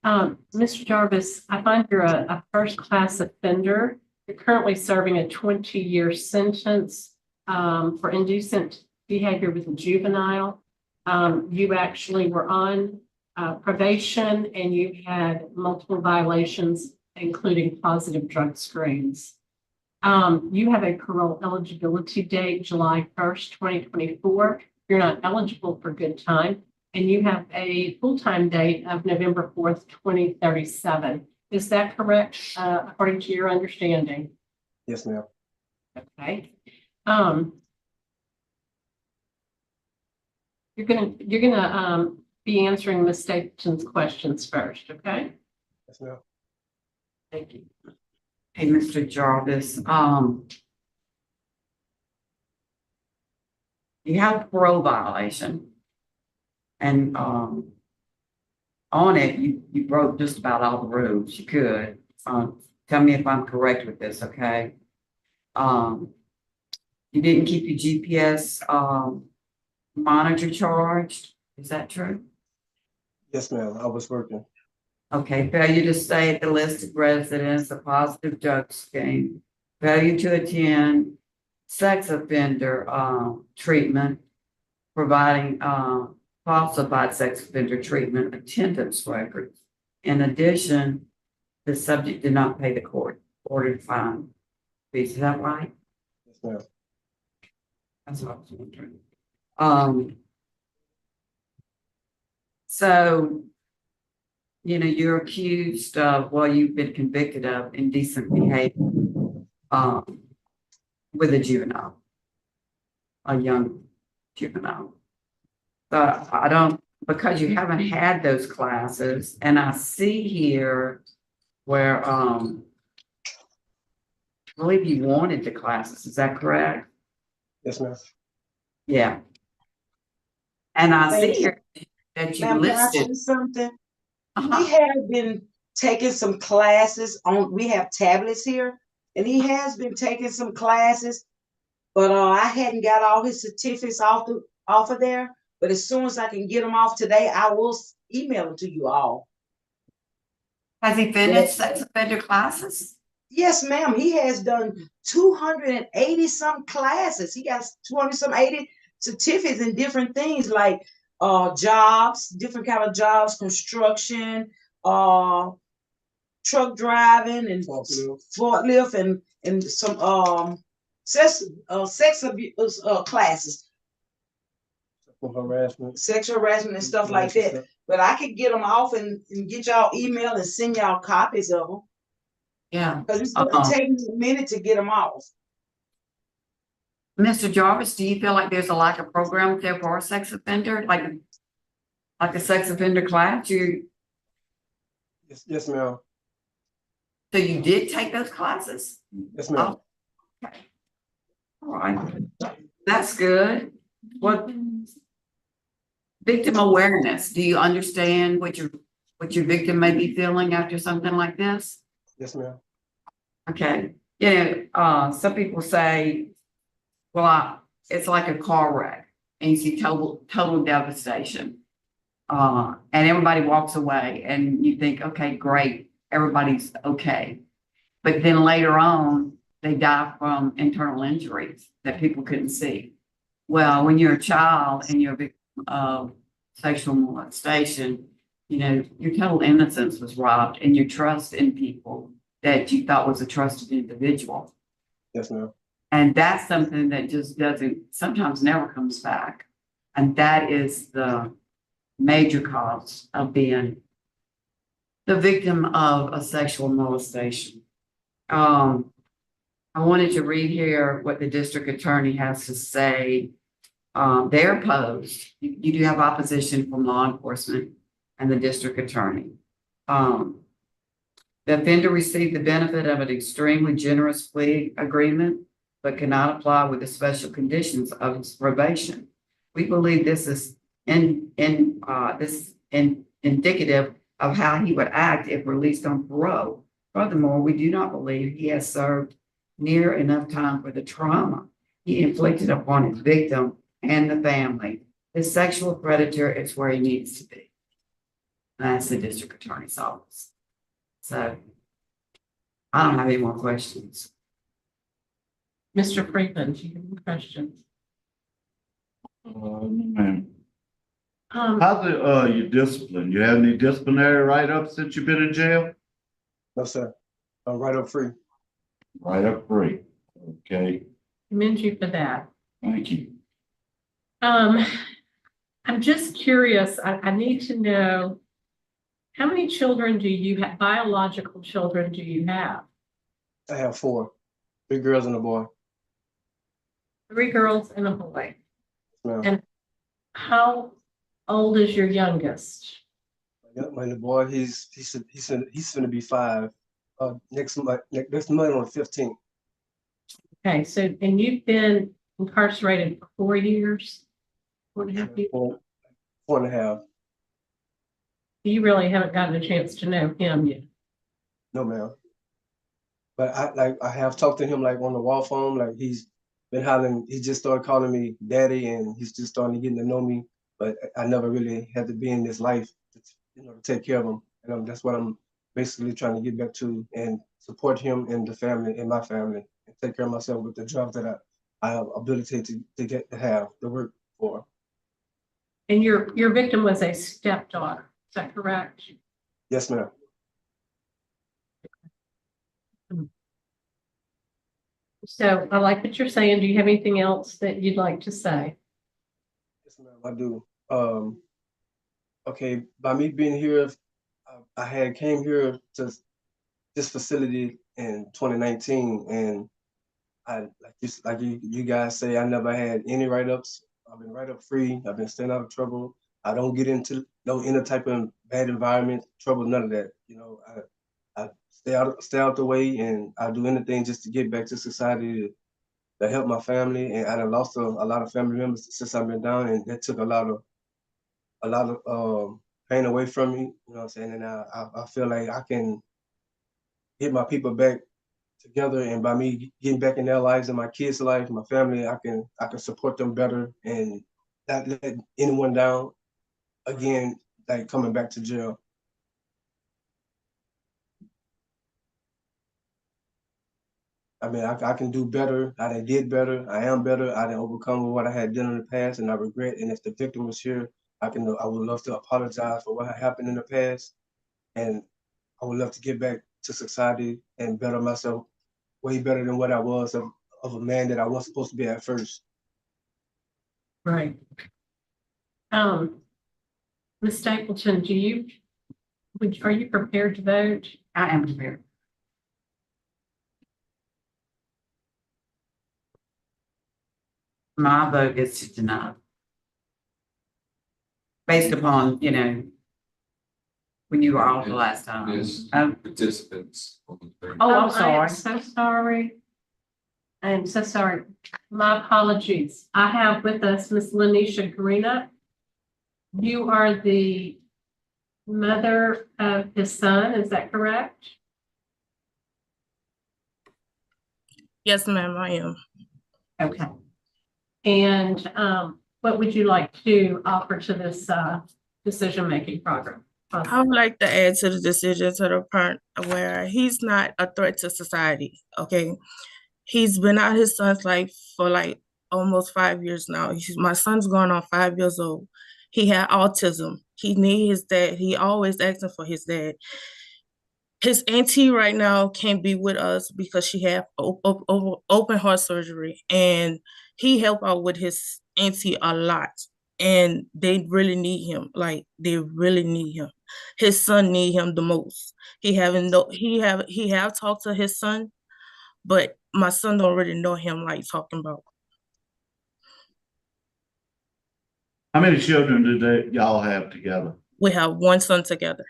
Mr. Jarvis, I find you're a first-class offender. You're currently serving a 20-year sentence for indecent behavior with a juvenile. You actually were on probation and you had multiple violations, including positive drug screens. You have a parole eligibility date, July 1st, 2024. You're not eligible for good time, and you have a full-time date of November 4th, 2037. Is that correct, according to your understanding? Yes, ma'am. Okay. You're gonna be answering Ms. Stapleton's questions first, okay? Yes, ma'am. Thank you. Hey, Mr. Jarvis, you have a parole violation. And on it, you broke just about all the rules you could. Tell me if I'm correct with this, okay? You didn't keep your GPS monitor charged. Is that true? Yes, ma'am. I was working. Okay, failure to stay at the listed residence, a positive drug scheme, failure to attend sex offender treatment, providing falsified sex offender treatment attendance records. In addition, the subject did not pay the court ordered fine. Is that right? Yes, ma'am. That's what I was wondering. So, you know, you're accused of, well, you've been convicted of indecent behavior with a juvenile, a young juvenile. But I don't, because you haven't had those classes, and I see here where I believe you wanted the classes, is that correct? Yes, ma'am. Yeah. And I see Thanks. here that you Ma'am, can I listed. say something? Uh-huh. He has been taking some classes on, we have tablets here, and he has been taking some classes, but I hadn't got all his certificates off of there. But as soon as I can get them off today, I will email them to you all. Has he finished sex offender classes? Yes, ma'am. He has done 280 some classes. He got 200 some 80 certificates in different things like jobs, different kind of jobs, construction, truck driving and forklift and some sex abuse classes. Sexual harassment and stuff like that. But I could get them off and get y'all email and send y'all copies of them. Yeah. Because it's gonna take me a minute to get them off. Mr. Jarvis, do you feel like there's a lack of program there for a sex offender, like a sex offender class? Yes, ma'am. So you did take those classes? Yes, ma'am. Okay. All right. That's good. What victim awareness? Do you understand what your victim may be feeling after something like this? Yes, ma'am. Okay. You know, some people say, well, it's like a car wreck and you see total devastation. And everybody walks away and you think, okay, great, everybody's okay. But then later on, they die from internal injuries that people couldn't see. Well, when you're a child and you're a victim of sexual molestation, you know, your total innocence was robbed and your trust in people that you thought was a trusted individual. Yes, ma'am. And that's something that just sometimes never comes back. And that is the major cause of being the victim of a sexual molestation. I wanted to read here what the district attorney has to say. They're opposed. You do have opposition from law enforcement and the district attorney. The offender received the benefit of an extremely generous plea agreement, but cannot apply with the special conditions of his probation. We believe this is indicative of how he would act if released on parole. Furthermore, we do not believe he has served near enough time for the trauma he inflicted upon his victim and the family. His sexual predator is where he needs to be. That's the district attorney's office. So I don't have any more questions. Mr. Freeman, do you have any questions? Ma'am. How's your discipline? You have any disciplinary write-ups since you've been in jail? No, sir. I'm right up free. Right up free. Okay, Commend you for that. thank you. I'm just curious, I need to know, how many children do you have, biological children do you have? I have 4, 3 girls and a boy. 3 girls and a boy. Ma'am. And how old is your youngest? My boy, he's gonna be 5 next month on the 15th. Okay, so, and you've been incarcerated for 4 years? 4.5 years? 4.5. You really haven't gotten a chance to know him yet. No, ma'am. But I have talked to him like on the wall phone, like he's been hollering, he just started calling me daddy and he's just starting to get to know me. But I never really had to be in this life to take care of him. And that's what I'm basically trying to get back to and support him and the family and my family and take care of myself with the job that I have ability to have the work for. And your victim was a stepdaughter, is that correct? Yes, ma'am. So I like what you're saying. Do you have anything else that you'd like to say? Yes, ma'am, I do. Okay, by me being here, I had came here to this facility in 2019, and like you guys say, I never had any write-ups. I've been write-up free. I've been staying out of trouble. I don't get into any type of bad environment, trouble, none of that. You know, I stay out the way, and I do anything just to get back to society to help my family. And I lost a lot of family members since I've been down, and that took a lot of pain away from me. You know what I'm saying? And I feel like I can get my people back together, and by me getting back in their lives and my kids' life, my family, I can support them better, and not let anyone down again, like coming back to jail. I mean, I can do better. I done did better. I am better. I done overcome what I had done in the past, and I regret. And if the victim was here, I would love to apologize for what had happened in the past, and I would love to get back to society and better myself, way better than what I was of a man that I was supposed to be at first. Right. Ms. Stapleton, are you prepared to vote? I am prepared. My vote is to deny. Based upon, you know, when you were off the last time. Yes, Um, participants. Oh, I am so sorry. I am so sorry. My apologies. I have with us Miss Lanisha Karina. You are the mother of his son, is that correct? Yes, ma'am, I am. Okay. And what would you like to offer to this decision-making program? I would like to add to the decision to the point where he's not a threat to society, okay? He's been out his son's life for like almost 5 years now. My son's going on 5 years old. He had autism. He needs his dad. He always asking for his dad. His auntie right now can't be with us because she had open heart surgery, and he helped out with his auntie a lot. And they really need him. Like, they really need him. His son need him the most. He have talked to his son, but my son don't really know him like talking about. How many children do y'all have together? We have one son together.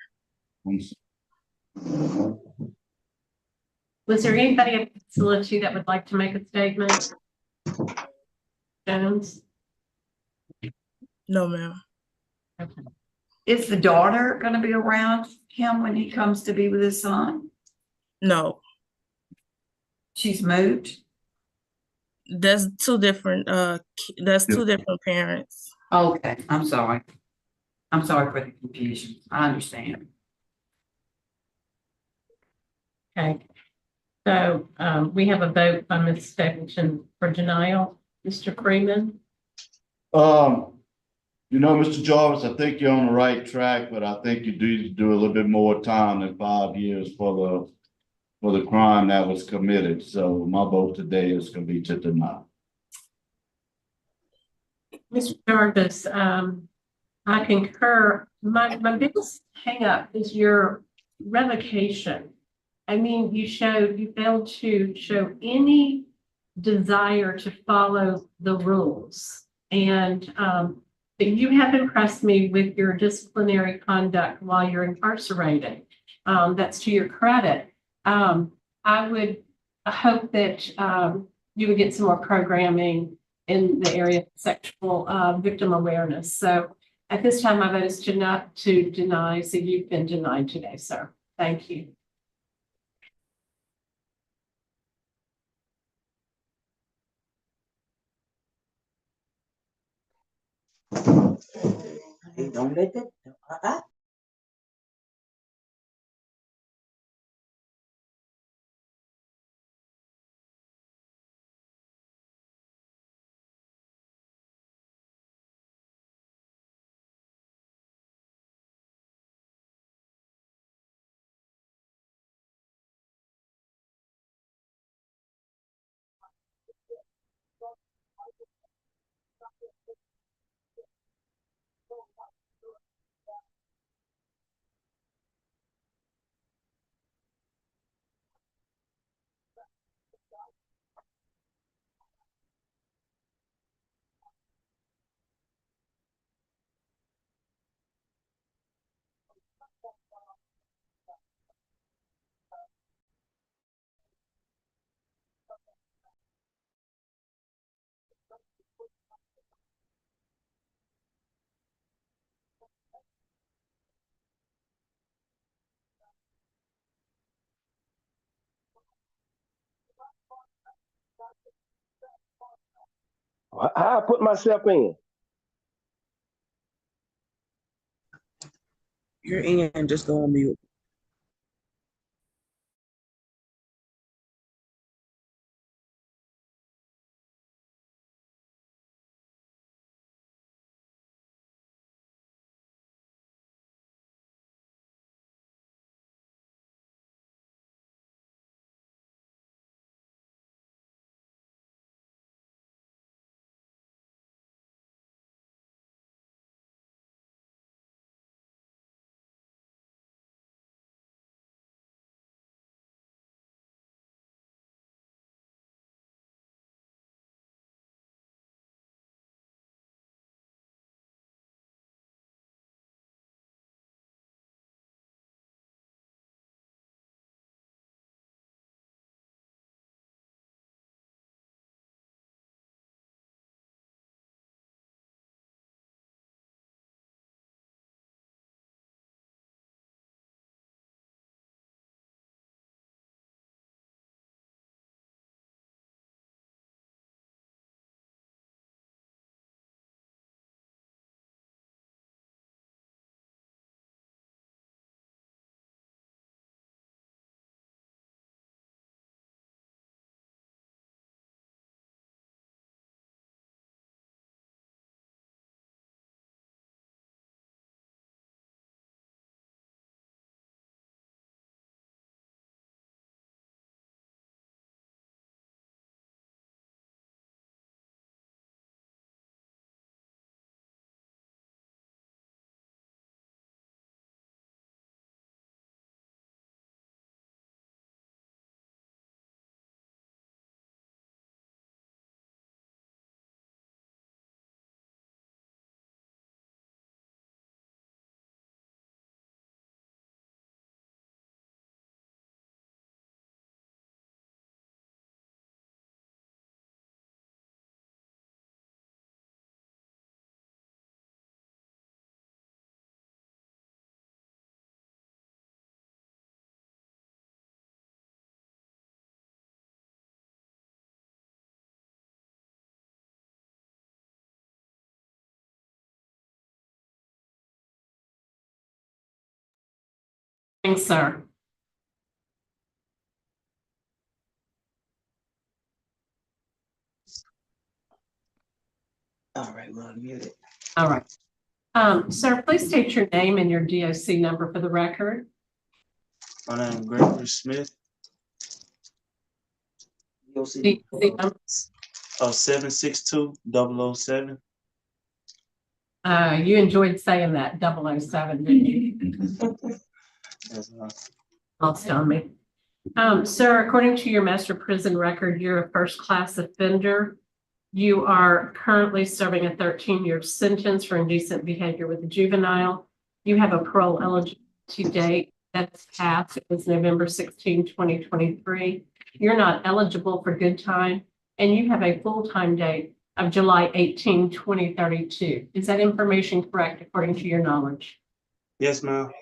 Was there anybody at the facility that would like to make a statement? Jones? No, ma'am. Okay. Is the daughter gonna be around him when he comes to be with his son? No. She's moved? That's two different parents. Okay, I'm sorry. I'm sorry for the confusion. I understand. Okay. So we have a vote by Ms. Stapleton for denial. Mr. Freeman? You know, Mr. Jarvis, I think you're on the right track, but I think you do a little bit more time than 5 years for the crime that was committed. So my vote today is going to be to deny. Mr. Jarvis, I concur. My biggest hang up is your revocation. I mean, you failed to show any desire to follow the rules. And you have impressed me with your disciplinary conduct while you're incarcerated. That's to your credit. I would hope that you would get some more programming in the area of sexual victim awareness. So at this time, my vote is to deny. So you've been denied today, sir. Thank you. Hey, don't let that. I put myself in. You're in, just go on mute. Thanks, sir. All right, well, mute it. All right. Sir, please state your name and your DOC number for the record. My name is Gregory Smith. DOC number. 762-007. You enjoyed saying that 007, didn't you? Lost on me. Sir, according to your master prison record, you're a first-class offender. You are currently serving a 13-year sentence for indecent behavior with a juvenile. You have a parole eligibility date that's passed. It was November 16, 2023. You're not eligible for good time, and you have a full-time date of July 18, 2032. Is that information correct according to your knowledge? Yes, ma'am.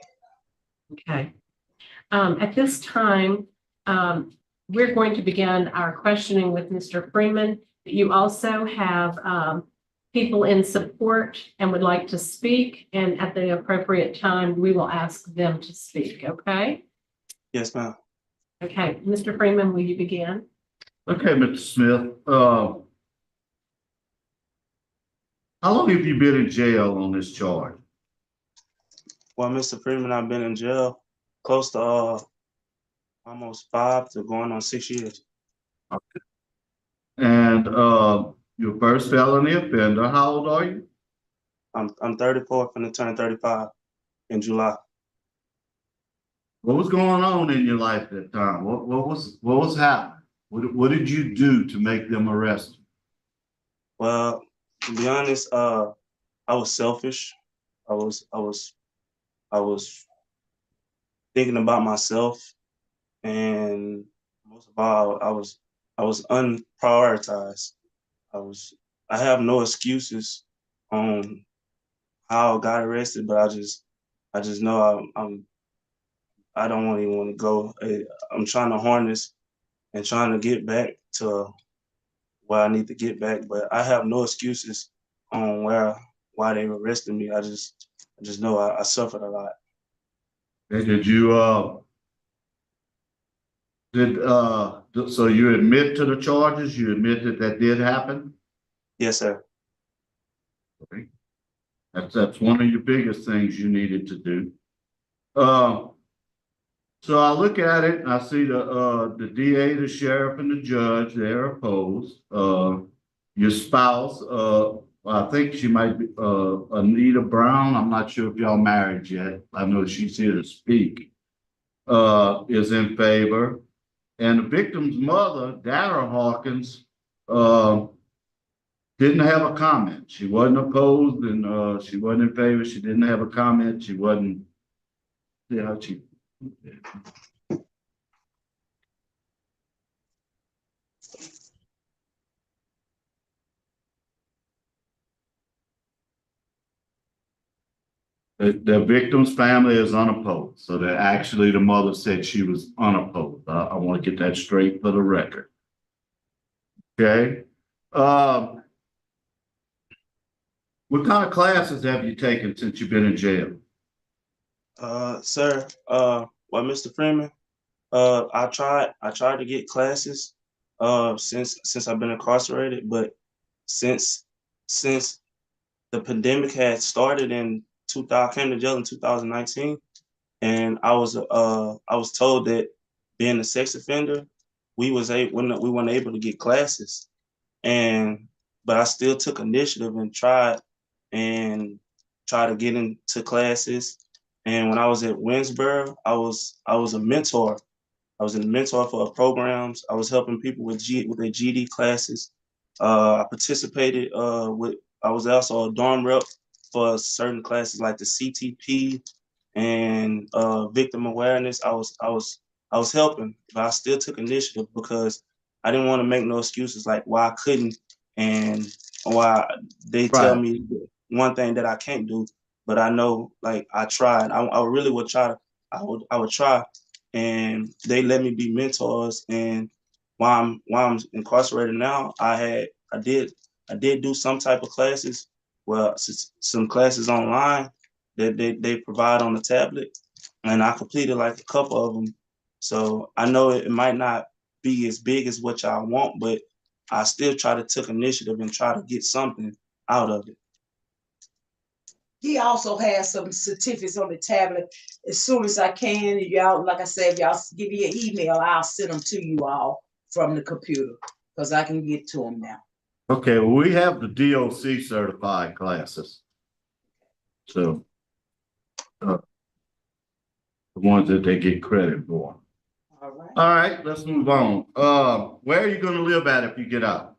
Okay. At this time, we're going to begin our questioning with Mr. Freeman. You also have people in support and would like to speak, and at the appropriate time, we will ask them to speak, okay? Yes, ma'am. Okay, Mr. Freeman, will you begin? Okay, Mr. Smith, how long have you been in jail on this charge? Well, Mr. Freeman, I've been in jail close to almost 5 to going on 6 years. Okay. And your first felony offender, how old are you? I'm 34, finna turn 35 in July. What was going on in your life at that time? What was happening? What did you do to make them arrest you? Well, to be honest, I was selfish. I was thinking about myself, and most of all, I was unprioritized. I have no excuses on how I got arrested, but I just know I don't even want to go. I'm trying to harness and trying to get back to where I need to get back, but I have no excuses on why they arrested me. I just know I suffered a lot. And did you, so you admit to the charges? You admit that that did happen? Yes, sir. Okay. That's one of your biggest things you needed to do. So I look at it and I see the DA, the sheriff, and the judge, they're opposed. Your spouse, I think she might be, Anita Brown, I'm not sure if y'all married yet. I know she's here to speak, is in favor. And the victim's mother, Dara Hawkins, didn't have a comment. She wasn't opposed and she wasn't in favor. She didn't have a comment. She wasn't, she. The victim's family is unopposed. So that actually the mother said she was unopposed. I want to get that straight for the record. Okay. What kind of classes have you taken since you've been in jail? Sir, well, Mr. Freeman, I tried to get classes since I've been incarcerated, but since the pandemic had started in 2000, came to jail in 2019, and I was told that being a sex offender, we weren't able to get classes, but I still took initiative and tried to get into classes. And when I was at Winsboro, I was a mentor. I was a mentor for programs. I was helping people with their GD classes. I participated I was also a dorm rep for certain classes like the CTP and victim awareness. I was helping, but I still took initiative because I didn't want to make no excuses like why I couldn't and why they tell me one thing that I can't do. But I know, like, I tried. I really would try. I would try, and they let me be mentors. And while I'm incarcerated now, I did do some type of classes. Well, some classes online that they provide on the tablet, and I completed like a couple of them. So I know it might not be as big as what y'all want, but I still try to take initiative and try to get something out of it. He also has some certificates on the tablet. As soon as I can, y'all, like I said, if y'all give me an email, I'll send them to you all from the computer because I can get to them now. Okay, well, we have the DOC certified classes. So the ones that they get credit for. All right, let's move on. Where are you going to live at if you get out?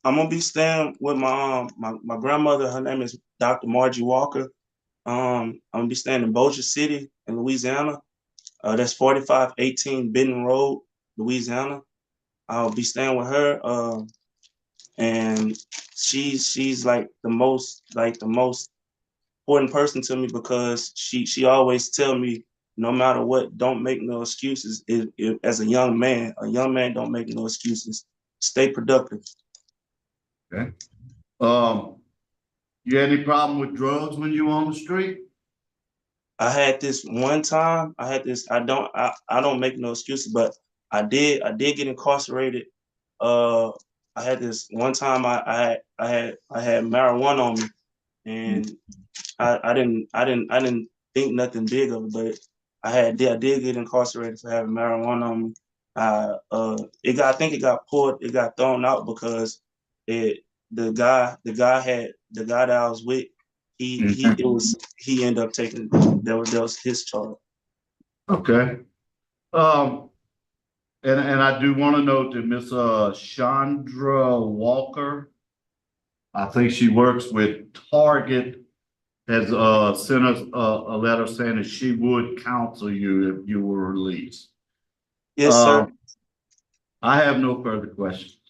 I'm gonna be staying with my grandmother. Her name is Dr. Margie Walker. I'm gonna be staying in Bossier City in Louisiana. That's 4518 Benton Road, Louisiana. I'll be staying with her. And she's like the most important person to me because she always tell me, no matter what, don't make no excuses. As a young man don't make no excuses. Stay productive. Okay. You had any problem with drugs when you were on the street? I had this one time. I don't make no excuses, but I did get incarcerated. I had this one time I had marijuana on me, and I didn't think nothing big of it, but I did get incarcerated for having marijuana on me. I think it got thrown out because the guy that I was with, he ended up taking, that was his charge. Okay. And I do want to note that Miss Chandra Walker, I think she works with Target, has sent us a letter saying that she would counsel you if you were released. Yes, sir. I have no further questions.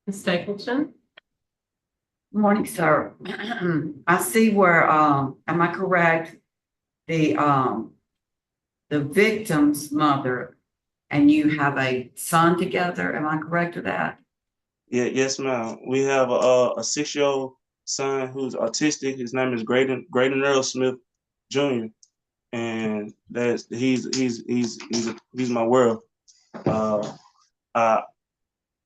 Ms. Stapleton? Morning, sir. I see where, am I correct? The victim's mother and you have a son together. Am I correct with that? Yeah, yes, ma'am. We have a 6-year-old son who's autistic. His name is Graydon Earl Smith. Jr. And he's my world.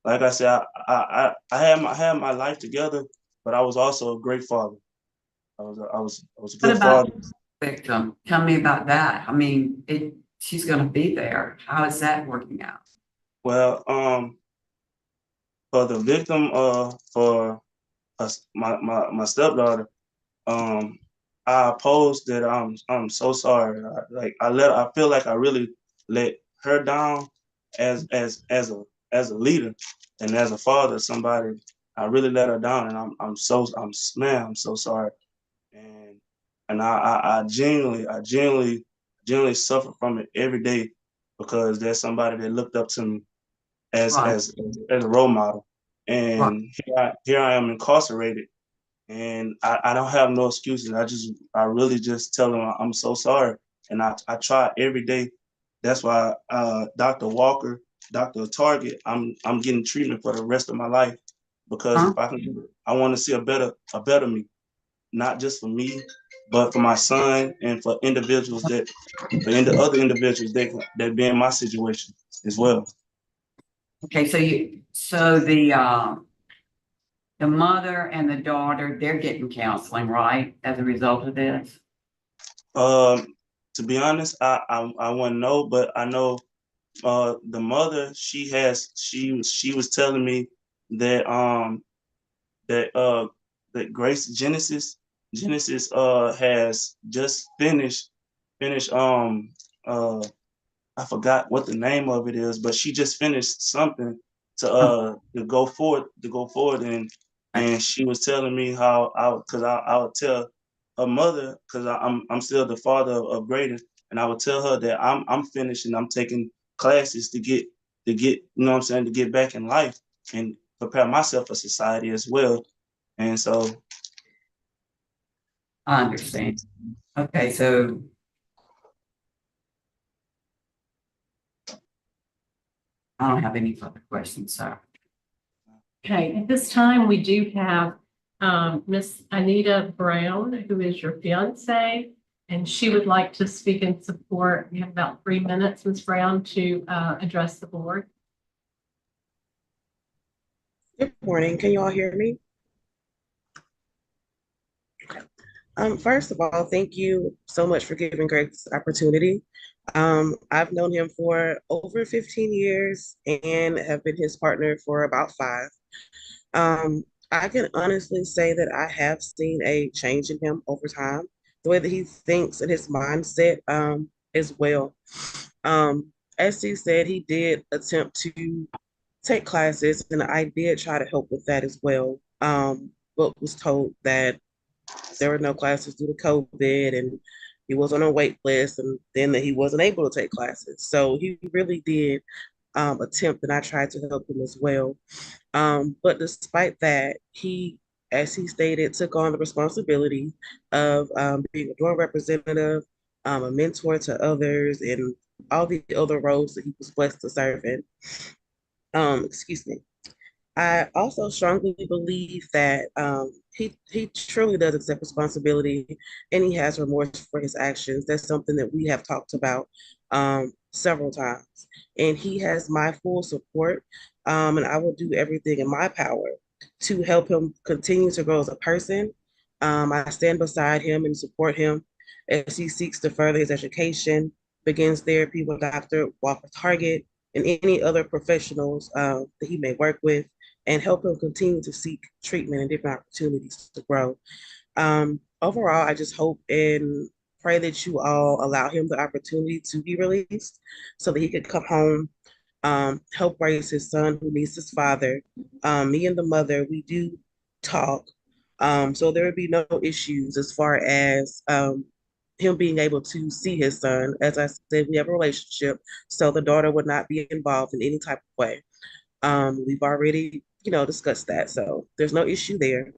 Like I said, I had my life together, but I was also a great father. I was a What good about father. Victim, tell me about that. I mean, she's gonna be there. How is that working out? Well, for the victim, for us, my stepdaughter, I opposed that. I'm so sorry. I feel like I really let her down as a leader and as a father, somebody. I really let her down, and I'm so sorry. And I genuinely suffer from it every day because there's somebody that looked up to me as Right. as as a role model, Right. and here I am incarcerated, and I don't have no excuses. I really just tell them I'm so sorry, and I try every day. That's why Dr. Walker, Dr. Target, I'm getting treatment for the rest of my life because if I can do it, I want to see a better me, not just for me, but for my son and for other individuals that be in my situation as well. Okay, so the mother and the daughter, they're getting counseling, right, as a result of this? To be honest, I wouldn't know, but I know the mother, she was telling me that that Grace Genesis has just finished I forgot what the name of it is, but she just finished something to go forward and she was telling me how I would tell her mother, because I'm still the father of Graydon, and I would tell her that I'm finished and I'm taking classes to get you know what I'm saying, to get back in life and prepare myself for society as well. And so I understand. Okay, so I don't have any further questions, sir. Okay, at this time, we do have Miss Anita Brown, who is your fiance, and she would like to speak in support. You have about 3 minutes, Ms. Brown, to address the board. Good morning. Can you all hear me? First of all, thank you so much for giving Greg this opportunity. I've known him for over 15 years and have been his partner for about 5. I can honestly say that I have seen a change in him over time, the way that he thinks and his mindset as well. As he said, he did attempt to take classes, and I did try to help with that as well, but was told that there were no classes due to COVID and he was on a wait list, and then that he wasn't able to take classes. So he really did attempt, and I tried to help him as well. But despite that, he, as he stated, took on the responsibility of being a dorm representative, a mentor to others, and all the other roles that he was blessed to serve in. Excuse me. I also strongly believe that he truly does accept responsibility and he has remorse for his actions. That's something that we have talked about several times. And he has my full support, and I will do everything in my power to help him continue to grow as a person. I stand beside him and support him as he seeks to further his education, begins therapy with Dr. Walker Target, and any other professionals that he may work with, and help him continue to seek treatment and different opportunities to grow. Overall, I just hope and pray that you all allow him the opportunity to be released so that he could come home, help raise his son who needs his father. Me and the mother, we do talk. So there would be no issues as far as him being able to see his son. As I said, we have a relationship, so the daughter would not be involved in any type of way. We've already, discussed that, so there's no issue there.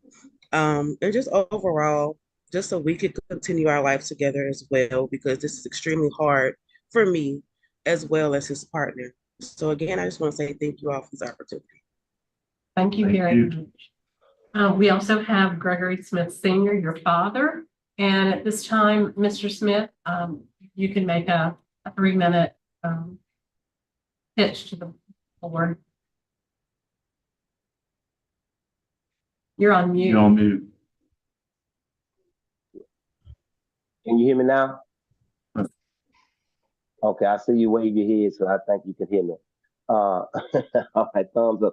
And just overall, just so we could continue our life together as well, because this is extremely hard for me as well as his partner. So again, I just want to say thank you all for this opportunity. Thank you very much. We also have Gregory Smith Sr., your father, And at this time, Mr. Smith, you can make a 3-minute pitch to the board. You're on mute. You're on mute. Can you hear me now? Okay, I see you wave your head, so I think you can hear me. All right, thumbs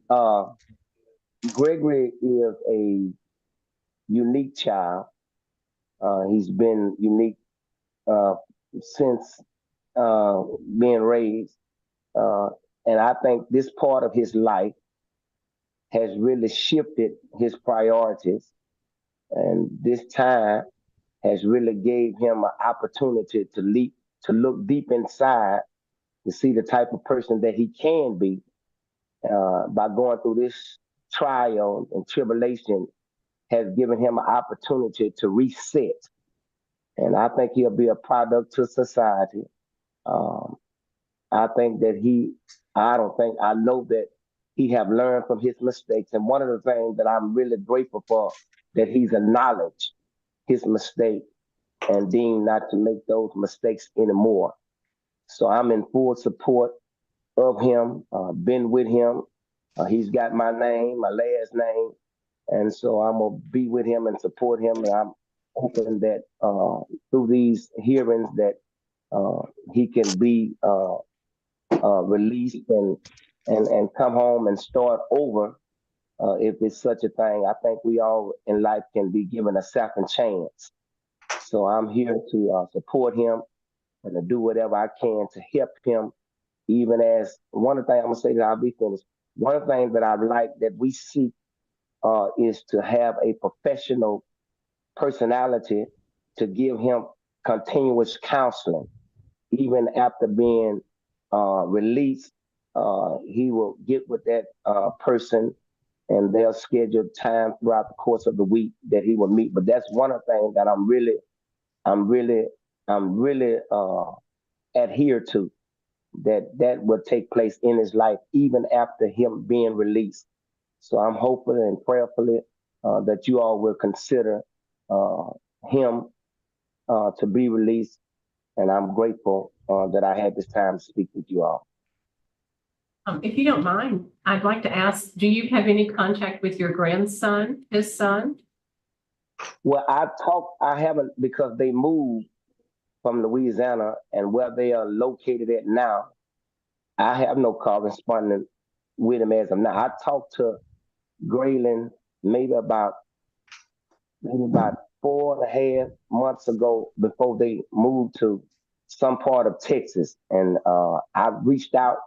up. Gregory is a unique child. He's been unique since being raised. And I think this part of his life has really shifted his priorities. And this time has really gave him an opportunity to look deep inside to see the type of person that he can be by going through this trial and tribulation has given him an opportunity to reset. And I think he'll be a product to society. I think that I know that he have learned from his mistakes. And one of the things that I'm really grateful for, that he's acknowledged his mistake and deemed not to make those mistakes anymore. So I'm in full support of him, been with him. He's got my name, my last name. And so I'm going to be with him and support him. And I'm hoping that through these hearings that he can be released and come home and start over if it's such a thing. I think we all in life can be given a second chance. So I'm here to support him and to do whatever I can to help him. Even as one of the things I'm gonna say that I'll be finished. One of the things that I like that we seek is to have a professional personality to give him continuous counseling. Even after being released, he will get with that person and they'll schedule time throughout the course of the week that he will meet. But that's one of the things that I'm really adhere to, that will take place in his life even after him being released. So I'm hopeful and prayerfully that you all will consider him to be released. And I'm grateful that I had this time to speak with you all. If you don't mind, I'd like to ask, do you have any contact with your grandson, his son? Well, I haven't, because they moved from Louisiana, and where they are located at now, I have no correspondence with him as of now. I talked to Graylin maybe about 4.5 months ago before they moved to some part of Texas. And I reached out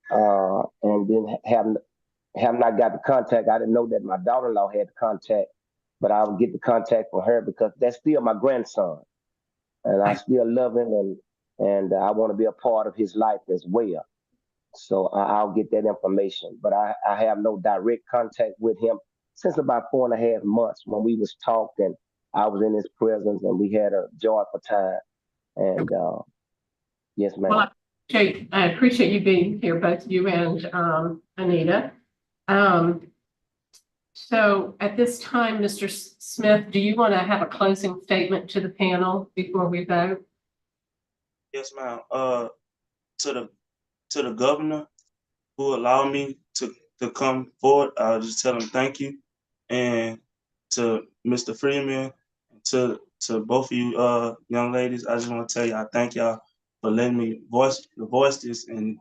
and then have not got the contact. I didn't know that my daughter-in-law had the contact, but I'll get the contact from her because that's still my grandson. And I still love him and I want to be a part of his life as well. So I'll get that information, but I have no direct contact with him since about 4.5 months when we was talking. I was in his presence and we had a joyful time. And yes, ma'am. Well, I appreciate you being here, both you and Anita. So at this time, Mr. Smith, do you want to have a closing statement to the panel before we vote? Yes, ma'am. To the governor who allowed me to come forward, I'll just tell him thank you. And to Mr. Freeman, to both of you young ladies, I just want to tell you I thank y'all for letting me voice this and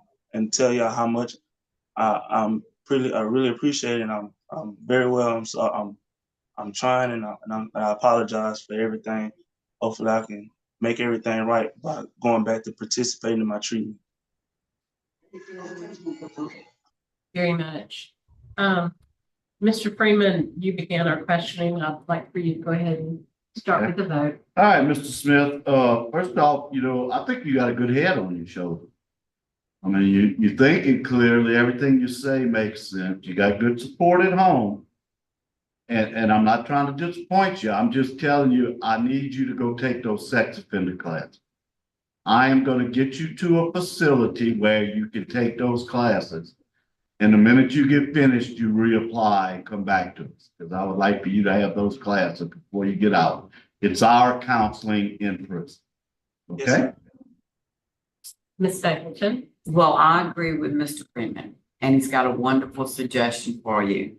tell y'all how much I really appreciate it. And I'm very well. I'm trying and I apologize for everything. Hopefully I can make everything right by going back to participating in my treatment. Very much. Mr. Freeman, you began our questioning. I'd like for you to go ahead and start with the vote. All right, Mr. Smith. First off, I think you got a good head on your shoulder. I mean, you're thinking clearly. Everything you say makes sense. You got good support at home. And I'm not trying to disappoint you. I'm just telling you, I need you to go take those sex offender classes. I am going to get you to a facility where you can take those classes. And the minute you get finished, you reapply and come back to us. Because I would like for you to have those classes before you get out. It's our counseling in prison. Yes, Okay? sir. Ms. Stapleton? Well, I agree with Mr. Freeman, and he's got a wonderful suggestion for you.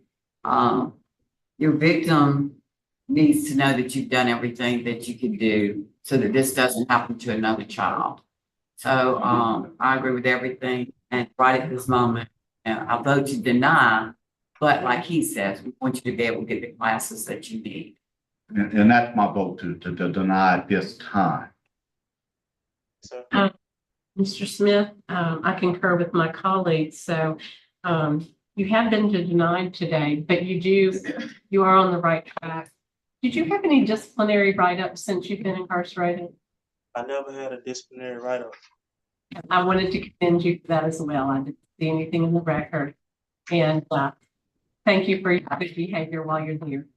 Your victim needs to know that you've done everything that you can do so that this doesn't happen to another child. So, I agree with everything, and right at this moment, I vote to deny, but like he says, we want you to be able to get the classes that you need. And that's my vote to deny at this time. Sir. Mr. Smith, I concur with my colleagues. So you have been denied today, but you are on the right track. Did you have any disciplinary write-ups since you've been incarcerated? I never had a disciplinary write-up. I wanted to commend you for that as well. I didn't see anything in the record. And thank you for your good behavior while you're here.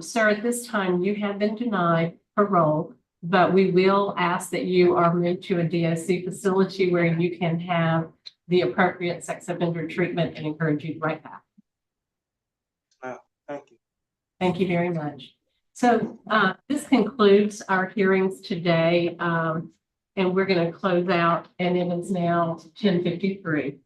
Sir, at this time, you have been denied parole, but we will ask that you are moved to a DOC facility where you can have the appropriate sex offender treatment and encourage you right back. Thank you. Thank you very much. So this concludes our hearings today, and we're going to close out, and it is now 10:53.